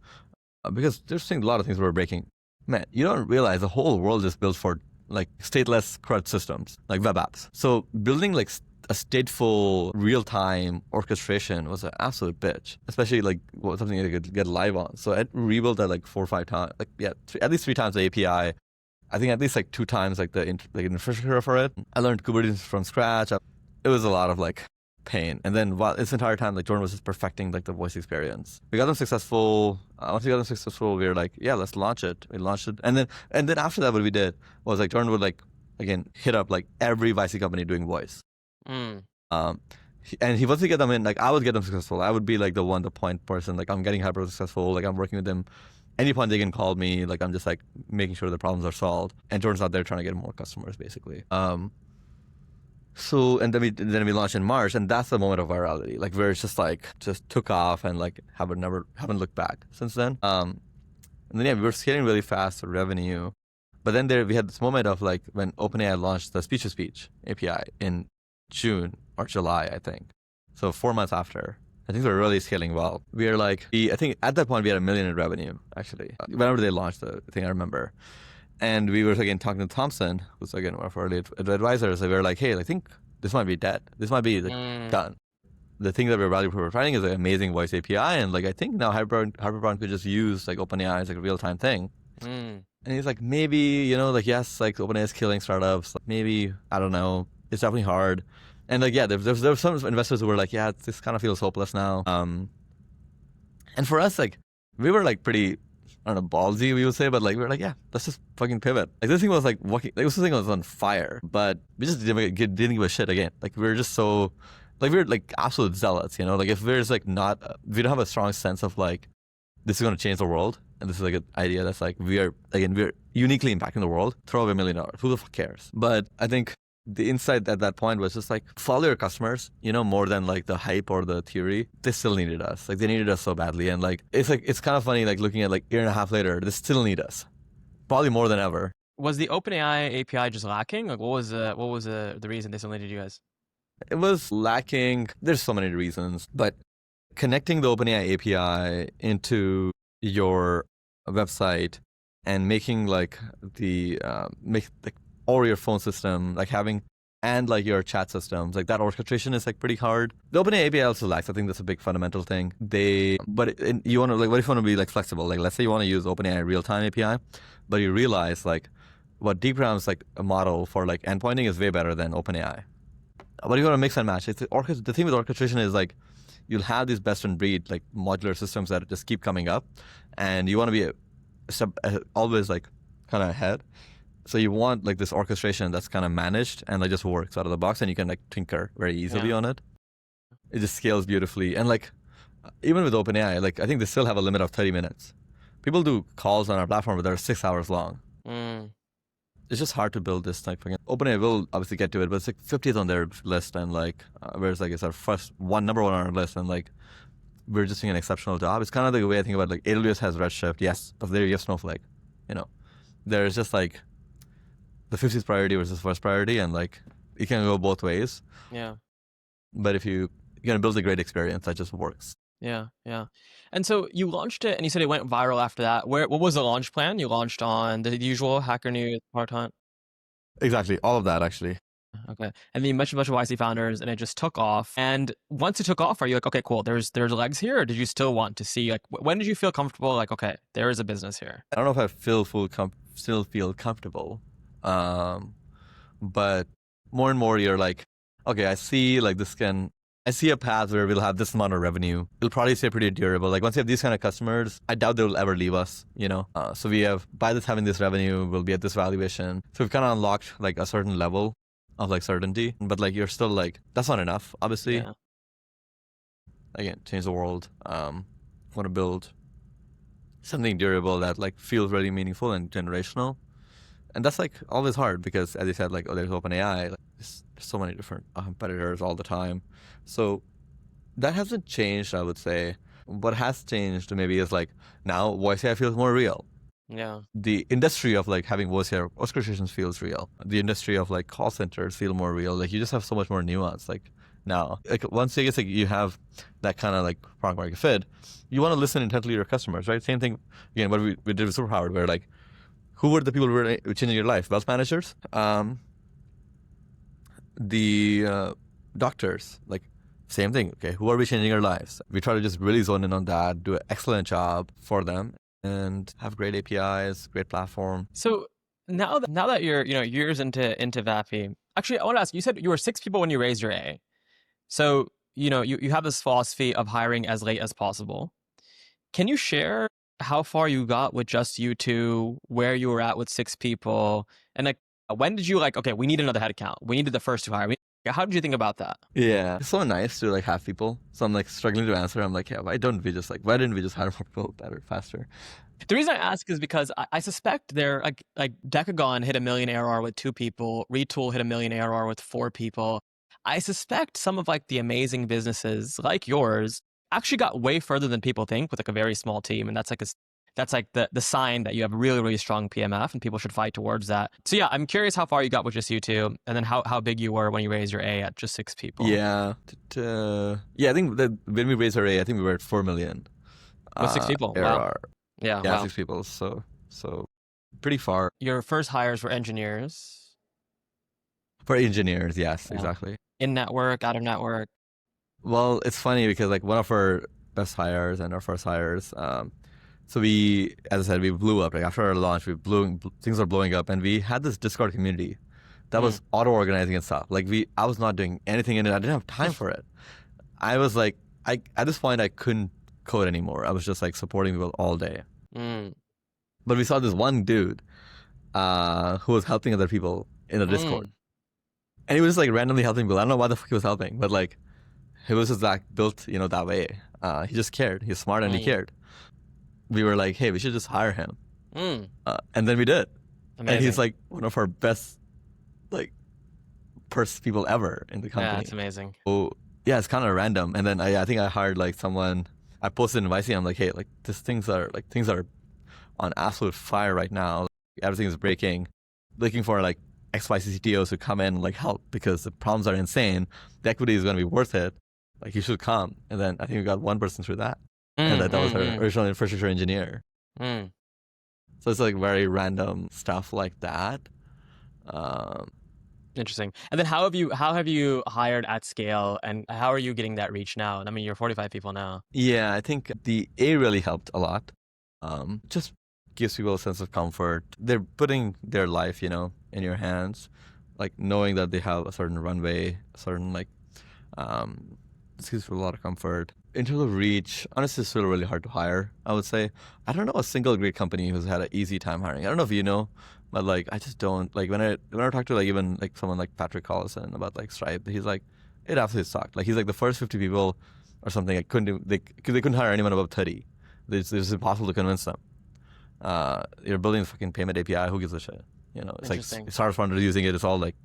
Because there's a lot of things were breaking. Man, you don't realize the whole world is built for like stateless CRUD systems, like web apps. So building like a stateful real-time orchestration was an absolute bitch, especially like something you could get live on. So I rebuilt that like 4 or 5 times, like at least 3 times the API. I think at least like 2 times like the infrastructure for it. I learned Kubernetes from scratch. It was a lot of like pain. And then while this entire time, like Jordan was just perfecting like the voice experience. We got them successful. Once we got them successful, we were like, yeah, let's launch it. We launched it. And then after that, what we did was like Jordan would like, again, hit up like every VC company doing voice. And he wants to get them in, like I would get them successful. I would be like the point person, like I'm getting hyper successful, like I'm working with them. Any point they can call me, like I'm just like making sure the problems are solved. And Jordan's out there trying to get more customers, basically. So and then we launched in March, and that's the moment of virality, like where it's just took off and like haven't looked back since then. And then we were scaling really fast, revenue. But then we had this moment of like when OpenAI launched the speech-to-speech API in June or July, I think. So 4 months after. I think we're really scaling well. We are like, I think at that point we had $1 million in revenue, actually. Whenever they launched the thing, I remember. And we were again talking to Thompson, who's again one of our lead advisors, and we were like, hey, I think this might be dead. This might be like, done. the thing that we're value providing is an amazing voice API, and like I think now Hyperbound could just use like OpenAI as like a real time thing. And he's like, maybe, like, yes, like OpenAI is killing startups. Like, maybe, I don't know. It's definitely hard. And like, yeah, there's some investors who were like, yeah, this kind of feels hopeless now. And for us, like, we were like pretty, I don't know, ballsy, we would say, but like, we were like, yeah, let's just fucking pivot. Like, this thing was like walking, like, this thing was on fire, but we just didn't give a shit again. Like, we were just so, like, we were like absolute zealots, like, if there's like not, we don't have a strong sense of like, this is going to change the world, and this is like an idea that's like, we're uniquely impacting the world, throw away $1 million. Who the fuck cares? But I think the insight at that point was just like, follow your customers, more than like the hype or the theory. They still needed us. Like, they needed us so badly. And like, it's kind of funny, like looking at like a year and a half later, they still need us. Probably more than ever. Was the OpenAI API just lacking? Like, what was the reason they still needed you guys? It was lacking. There's so many reasons, but connecting the OpenAI API into your website and making like or your phone system, like having, and like your chat systems, like that orchestration is like pretty hard. The OpenAI API also lacks. I think that's a big fundamental thing. You want to like, what if you want to be like flexible? Like, let's say you want to use OpenAI real-time API, but you realize like what DeepGram's like a model for like endpointing is way better than OpenAI. But you want to mix and match. The thing with orchestration is like, you'll have these best in breed like modular systems that just keep coming up, and you want to be always like kind of ahead. So you want like this orchestration that's kind of managed and like just works out of the box, and you can like tinker very easily on it. It just scales beautifully. And like, even with OpenAI, like I think they still have a limit of 30 minutes. People do calls on our platform that are 6 hours long. It's just hard to build this type of thing. OpenAI will obviously get to it, but it's like 50th on their list, and like, whereas like it's our number one on our list, and like we're just doing an exceptional job. It's kind of the way I think about like AWS has Redshift, yes, but there you have Snowflake. There's just like the 50th priority versus first priority, and like it can go both ways. Yeah. But if you're gonna build a great experience, that just works. Yeah. And so you launched it, and you said it went viral after that. What was the launch plan? You launched on the usual Hacker News, Hard Hunt? Exactly, all of that actually. Okay. And then you mentioned a bunch of YC founders, and it just took off. And once it took off, are you like, okay, cool, there's legs here? Or did you still want to see, like, when did you feel comfortable, like, okay, there is a business here? I don't know if I still feel comfortable. But more and more you're like, okay, I see a path where we'll have this amount of revenue. It'll probably stay pretty durable. Like, once you have these kind of customers, I doubt they'll ever leave us, So we have, by this having this revenue, we'll be at this valuation. So we've kind of unlocked like a certain level of like certainty, but like, you're still like, that's not enough, obviously. Yeah. Again, change the world. Want to build something durable that like feels really meaningful and generational. And that's like always hard because, as you said, like, there's OpenAI, like, there's so many different competitors all the time. So that hasn't changed, I would say. What has changed maybe is like, now voice AI feels more real. Yeah. The industry of like having voice AI orchestrations feels real. The industry of like call centers feel more real. Like, you just have so much more nuance. Like, now, like, once I guess like you have that kind of like product market fit, you want to listen intently to your customers, right? Same thing again. What we did with Superpowered, where like, who were the people who were changing your life? Wealth managers, the doctors, like, same thing. Okay, who are we changing our lives? We try to just really zone in on that, do an excellent job for them, and have great APIs, great platform. So now that you're years into Vapi, actually, I want to ask. You said you were 6 people when you raised your A. So you have this philosophy of hiring as late as possible. Can you share how far you got with just you two, where you were at with 6 people, and like, when did you like, okay, we need another headcount, we needed the first to hire? How did you think about that? Yeah, it's so nice to like have people. So I'm like struggling to answer. I'm like, yeah, why didn't we just hire more people better, faster? The reason I ask is because I suspect they're like Decagon hit $1 million ARR with 2 people, Retool hit $1 million ARR with 4 people. I suspect some of like the amazing businesses like yours actually got way further than people think with like a very small team, and that's like the sign that you have really, really strong PMF, and people should fight towards that. So yeah, I'm curious how far you got with just you two, and then how big you were when you raised your A at just 6 people. Yeah, I think that when we raised our A, I think we were at 4 million. With 6 people. ARR. Wow. Yeah, wow. 6 people. So pretty far. Your first hires were engineers. For engineers, yes, exactly. In network, out of network. Well, it's funny because like one of our best hires and our first hires, so we, as I said, we blew up. Like after our launch, things were blowing up, and we had this Discord community that Mm. was auto-organizing and stuff. Like I was not doing anything in it. I didn't have time for it. I was like, at this point, I couldn't code anymore. I was just like supporting people all day. Mm. But we saw this one dude who was helping other people in the Discord, Mm. and he was just like randomly helping people. I don't know why the fuck he was helping, but like he was just like built, that way. He just cared. He's smart and he Mm. cared. We were like, hey, we should just hire him, Mm. and then we did. And Amazing. he's like one of our best like people ever in the Yeah, company. that's amazing. So yeah, it's kind of random. And then I think I hired like someone. I posted in YC. I'm like, hey, like things are on absolute fire right now. Everything is breaking. Looking for like XYZ CTOs to come in and like help because the problems are insane. The equity is going to be worth it. Like you should come. And then I think we got one person through that, and that was our original infrastructure engineer. Mm. So it's like very random stuff like that. Interesting. And then how have you hired at scale, and how are you getting that reach now? I mean, you're 45 people now. Yeah, I think the A really helped a lot. Just gives people a sense of comfort. They're putting their life, in your hands, like knowing that they have a certain runway, a certain this gives people a lot of comfort. In terms of reach, honestly, it's still really hard to hire, I would say. I don't know a single great company who's had an easy time hiring. I don't know if you know, but like I just don't like when I talk to like even like someone like Patrick Collison about like Stripe, he's like, it absolutely sucked. Like he's like the first 50 people or something. They couldn't hire anyone above 30. It's impossible to convince them. You're building a fucking payment API. Who gives a shit? It's like startup founders using it. It's all like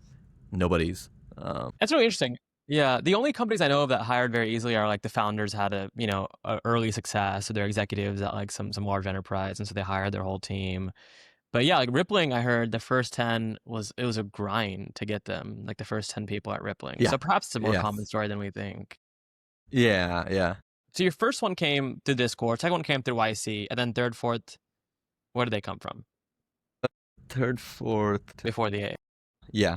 nobody's. That's really interesting. Yeah, the only companies I know of that hired very easily are like the founders had a early success, so they're executives at like some large enterprise, and so they hired their whole team. But yeah, like Rippling, I heard the first 10 was a grind to get them, like the first 10 people at Rippling. Yeah. So perhaps it's a more Yes. common story than we think. Yeah. So your first one came through Discord, second one came through YC, and then third, fourth, where did they come from? Third, fourth. Before the A. Yeah,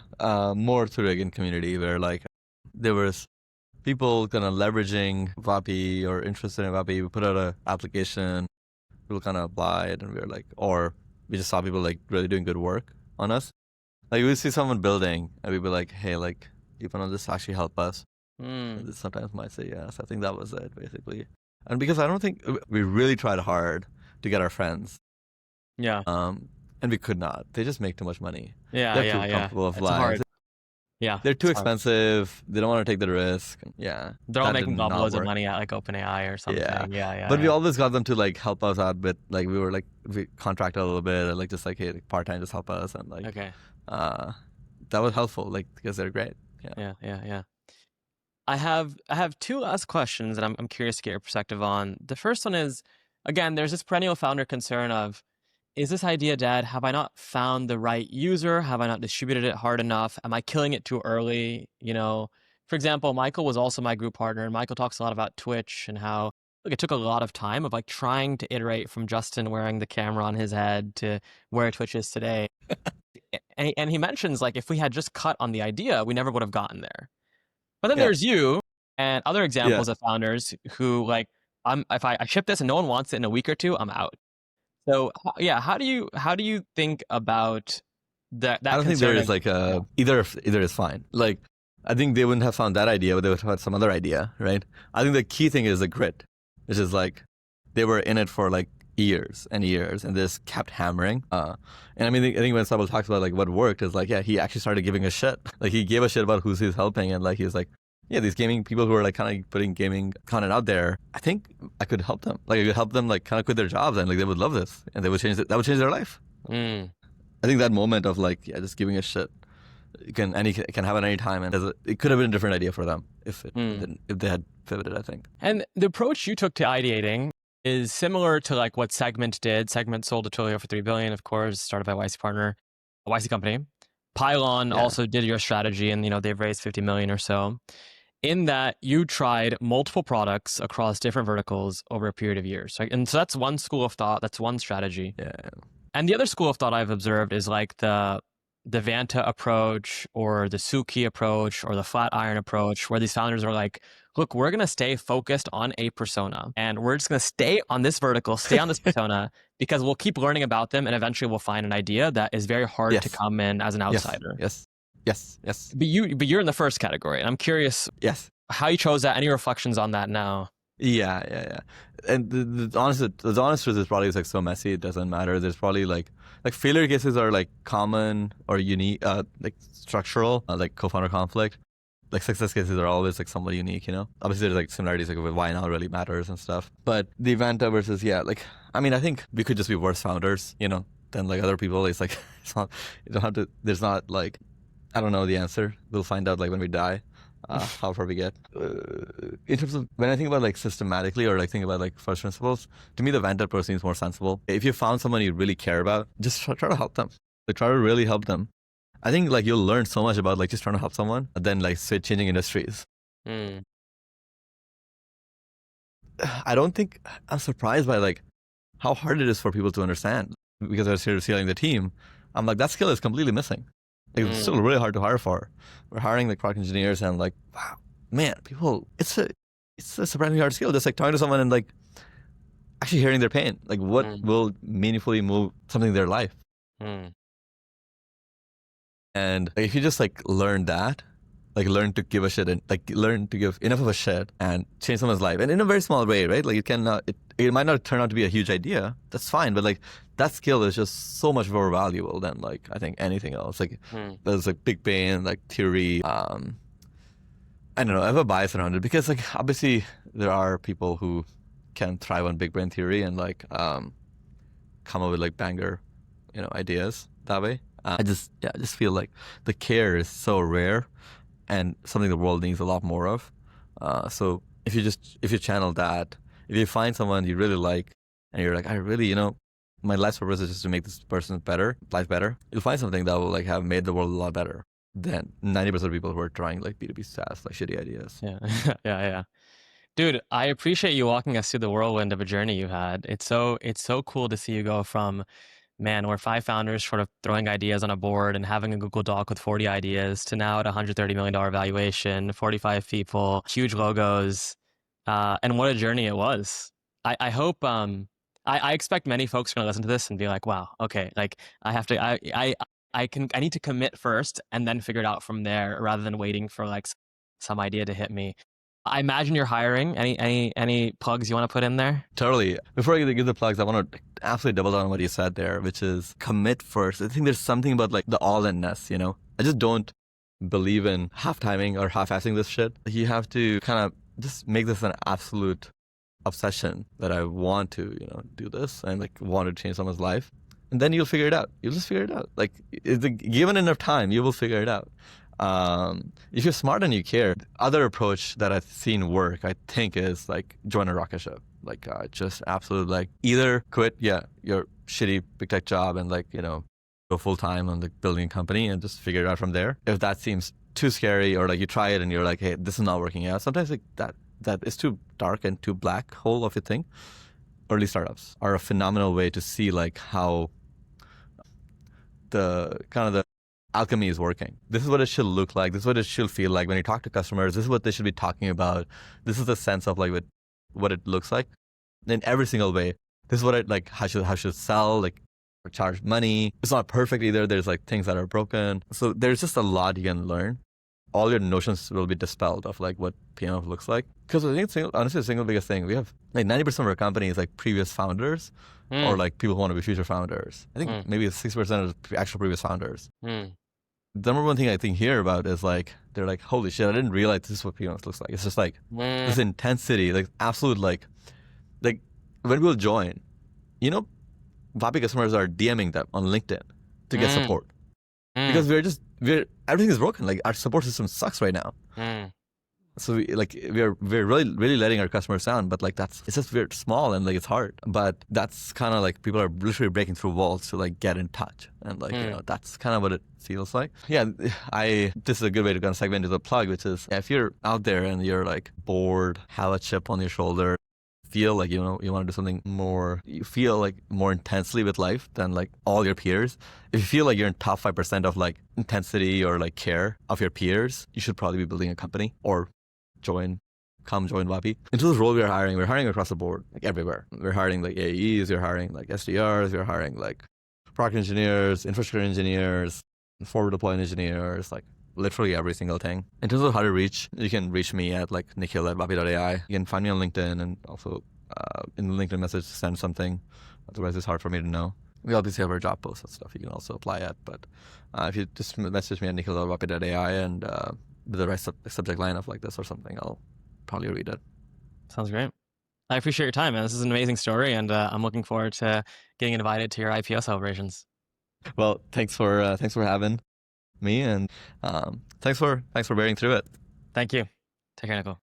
more through again community where like there was people kind of leveraging Vapi or interested in Vapi. We put out an application, people kind of applied, and we were like, or we just saw people like really doing good work on us. Like we would see someone building, and we'd be like, hey, like you want this actually help us? And sometimes might say yes. I think that was it basically, and because I don't think we really tried hard to get our friends. Yeah. And we could not. They just make too much money. Yeah, They're yeah, too yeah. comfortable of It's lives. hard. Yeah. They're too it's hard. expensive. They don't want to take the risk. Yeah. They're all that making did not loads of work. money at like OpenAI or something. Yeah. Yeah. But we always got them to like help us out with like we contract a little bit, like just like hey, like, part time just help us, and like Okay. that was helpful, like because they're great. Yeah. I have two last questions that I'm curious to get your perspective on. The first one is, again, there's this perennial founder concern of, is this idea dead? Have I not found the right user? Have I not distributed it hard enough? Am I killing it too early? For example, Michael was also my group partner, and Michael talks a lot about Twitch and how look, it took a lot of time of like trying to iterate from Justin wearing the camera on his head to where Twitch is today. And he mentions like if we had just cut on the idea, we never would have gotten there. But then there's you and other examples of founders who like, if I ship this and no one wants it in a week or two, I'm out. So how do you think about that? I don't think there is like either is fine. Like I think they wouldn't have found that idea, but they would have had some other idea, right? I think the key thing is the grit, which is like they were in it for like years and years, and they just kept hammering. And I mean, I think when Sabal talks about like what worked is like, yeah, he actually started giving a shit. Like he gave a shit about who's helping, and like he was like, yeah, these gaming people who are like kind of putting gaming content out there, I think I could help them. Like I could help them like kind of quit their jobs, and like they would love this, and they would change it. That would change their life. I think that moment of like, yeah, just giving a shit, it can happen any time, and it could have been a different idea for them if they had pivoted, I think. And the approach you took to ideating is similar to like what Segment did. Segment sold to Twilio for $3 billion, of course, started by YC partner, a YC company. Pylon also did your strategy, and they've raised 50 million or so. In that you tried multiple products across different verticals over a period of years. Right? And so that's one school of thought, that's one strategy. Yeah. And the other school of thought I've observed is like the Vanta approach or the Suki approach or the Flatiron approach, where these founders are like look, we're going to stay focused on a persona and we're just going to stay on this vertical, stay on this persona because we'll keep learning about them and eventually we'll find an idea that is very hard to come in as an outsider. Yes. But you're in the first category. And I'm curious how you chose that. Any reflections on that now? Yeah. And the honest truth is probably like so messy it doesn't matter. There's probably like failure cases are like common or unique, like structural, like co-founder conflict. Like success cases are always like somewhat unique, you know. Obviously, there's like similarities like with why now really matters and stuff. But the event versus I think we could just be worse founders, you know, than like other people. It's like it's not. You don't have to. There's not like I don't know the answer. We'll find out like when we die. How far we get. In terms of when I think about like systematically or like think about like first principles, to me the vendor approach seems more sensible. If you found someone you really care about, just try to help them. Like try to really help them. I think like you'll learn so much about like just trying to help someone than like changing industries. I don't think I'm surprised by like how hard it is for people to understand because I was here scaling the team. I'm like that skill is completely missing. Like, it's still really hard to hire for. We're hiring like product engineers and like, wow, man, people, it's a surprisingly hard skill. Just like talking to someone and like actually hearing their pain. Like what will meaningfully move something in their life. And like, if you just like learn that, like learn to give a shit and like learn to give enough of a shit and change someone's life. And in a very small way, right? Like it might not turn out to be a huge idea. That's fine. But like that skill is just so much more valuable than like, I think anything else. Like there's like big brain, like theory. I don't know. I have a bias around it because like obviously there are people who can thrive on big brain theory and like come up with like banger, you know, ideas that way. I just feel like the care is so rare and something the world needs a lot more of. So if you channel that, if you find someone you really like and you're like, I really, you know, my life's purpose is just to make this person's life better, you'll find something that will like have made the world a lot better than 90% of people who are trying like B2B SaaS, like shitty ideas. Yeah. Dude, I appreciate you walking us through the whirlwind of a journey you had. It's so cool to see you go from, man, we're 5 founders sort of throwing ideas on a board and having a Google Doc with 40 ideas to now at $130 million valuation, 45 people, huge logos, and what a journey it was. I hope, I expect many folks are going to listen to this and be like, wow, okay, like I have to, I need to commit first and then figure it out from there rather than waiting for like some idea to hit me. I imagine you're hiring. Any plugs you want to put in there? Totally. Before I give the plugs, I want to absolutely double down on what you said there, which is commit first. I think there's something about like the all-in-ness, you know? I just don't believe in half-timing or half-assing this shit. You have to kind of just make this an absolute obsession that I want to, you know, do this and like want to change someone's life. And then you'll figure it out. You'll just figure it out. Like, given enough time, you will figure it out. If you're smart and you care, the other approach that I've seen work, I think, is like join a rocket ship. Like just absolute like either quit, your shitty big tech job and like, you know, go full time on the building a company and just figure it out from there. If that seems too scary or like you try it and you're like, hey, this is not working out. Sometimes like that is too dark and too black hole of a thing. Early startups are a phenomenal way to see like how the alchemy is working. This is what it should look like. This is what it should feel like when you talk to customers. This is what they should be talking about. This is the sense of like what it looks like in every single way. This is what it like how should sell, like or charge money. It's not perfect either. There's like things that are broken. So there's just a lot you can learn. All your notions will be dispelled of like what PMF looks like. Because I think honestly the single biggest thing, we have like 90% of our company is like previous founders or like people who want to be future founders. I think maybe 6% of actual previous founders. The number one thing I think here about is like, they're like, holy shit, I didn't realize this is what PMF looks like. It's just like this intensity, like absolute like when people join, you know, Vapi customers are DMing them on LinkedIn to get support. Because everything is broken. Like our support system sucks right now. So we're really, really letting our customers down, but like it's just we're small and like it's hard. But that's kind of like people are literally breaking through walls to like get in touch. And like, you know, that's kind of what it feels like. Yeah, this is a good way to kind of segue into the plug, which is if you're out there and you're like bored, have a chip on your shoulder, feel like, you know, you want to do something more, you feel like more intensely with life than like all your peers. If you feel like you're in top 5% of like intensity or like care of your peers, you should probably be building a company or join come join Vapi. Into this role we're hiring across the board, like everywhere. We're hiring like AEs, we're hiring like SDRs, we're hiring like product engineers, infrastructure engineers, forward deployment engineers, like literally every single thing. In terms of how to reach, you can reach me at like nikhil@vapi.ai. You can find me on LinkedIn, and also in the LinkedIn message send something. Otherwise it's hard for me to know. We obviously have our job posts and stuff you can also apply at, but if you just message me at nikhil@vapi.ai and with the right subject line of like this or something, I'll probably read it. Sounds great. I appreciate your time, man. This is an amazing story, and I'm looking forward to getting invited to your IPO celebrations. Well, thanks for having me, and thanks for bearing through it. Thank you. Take care, Nicole.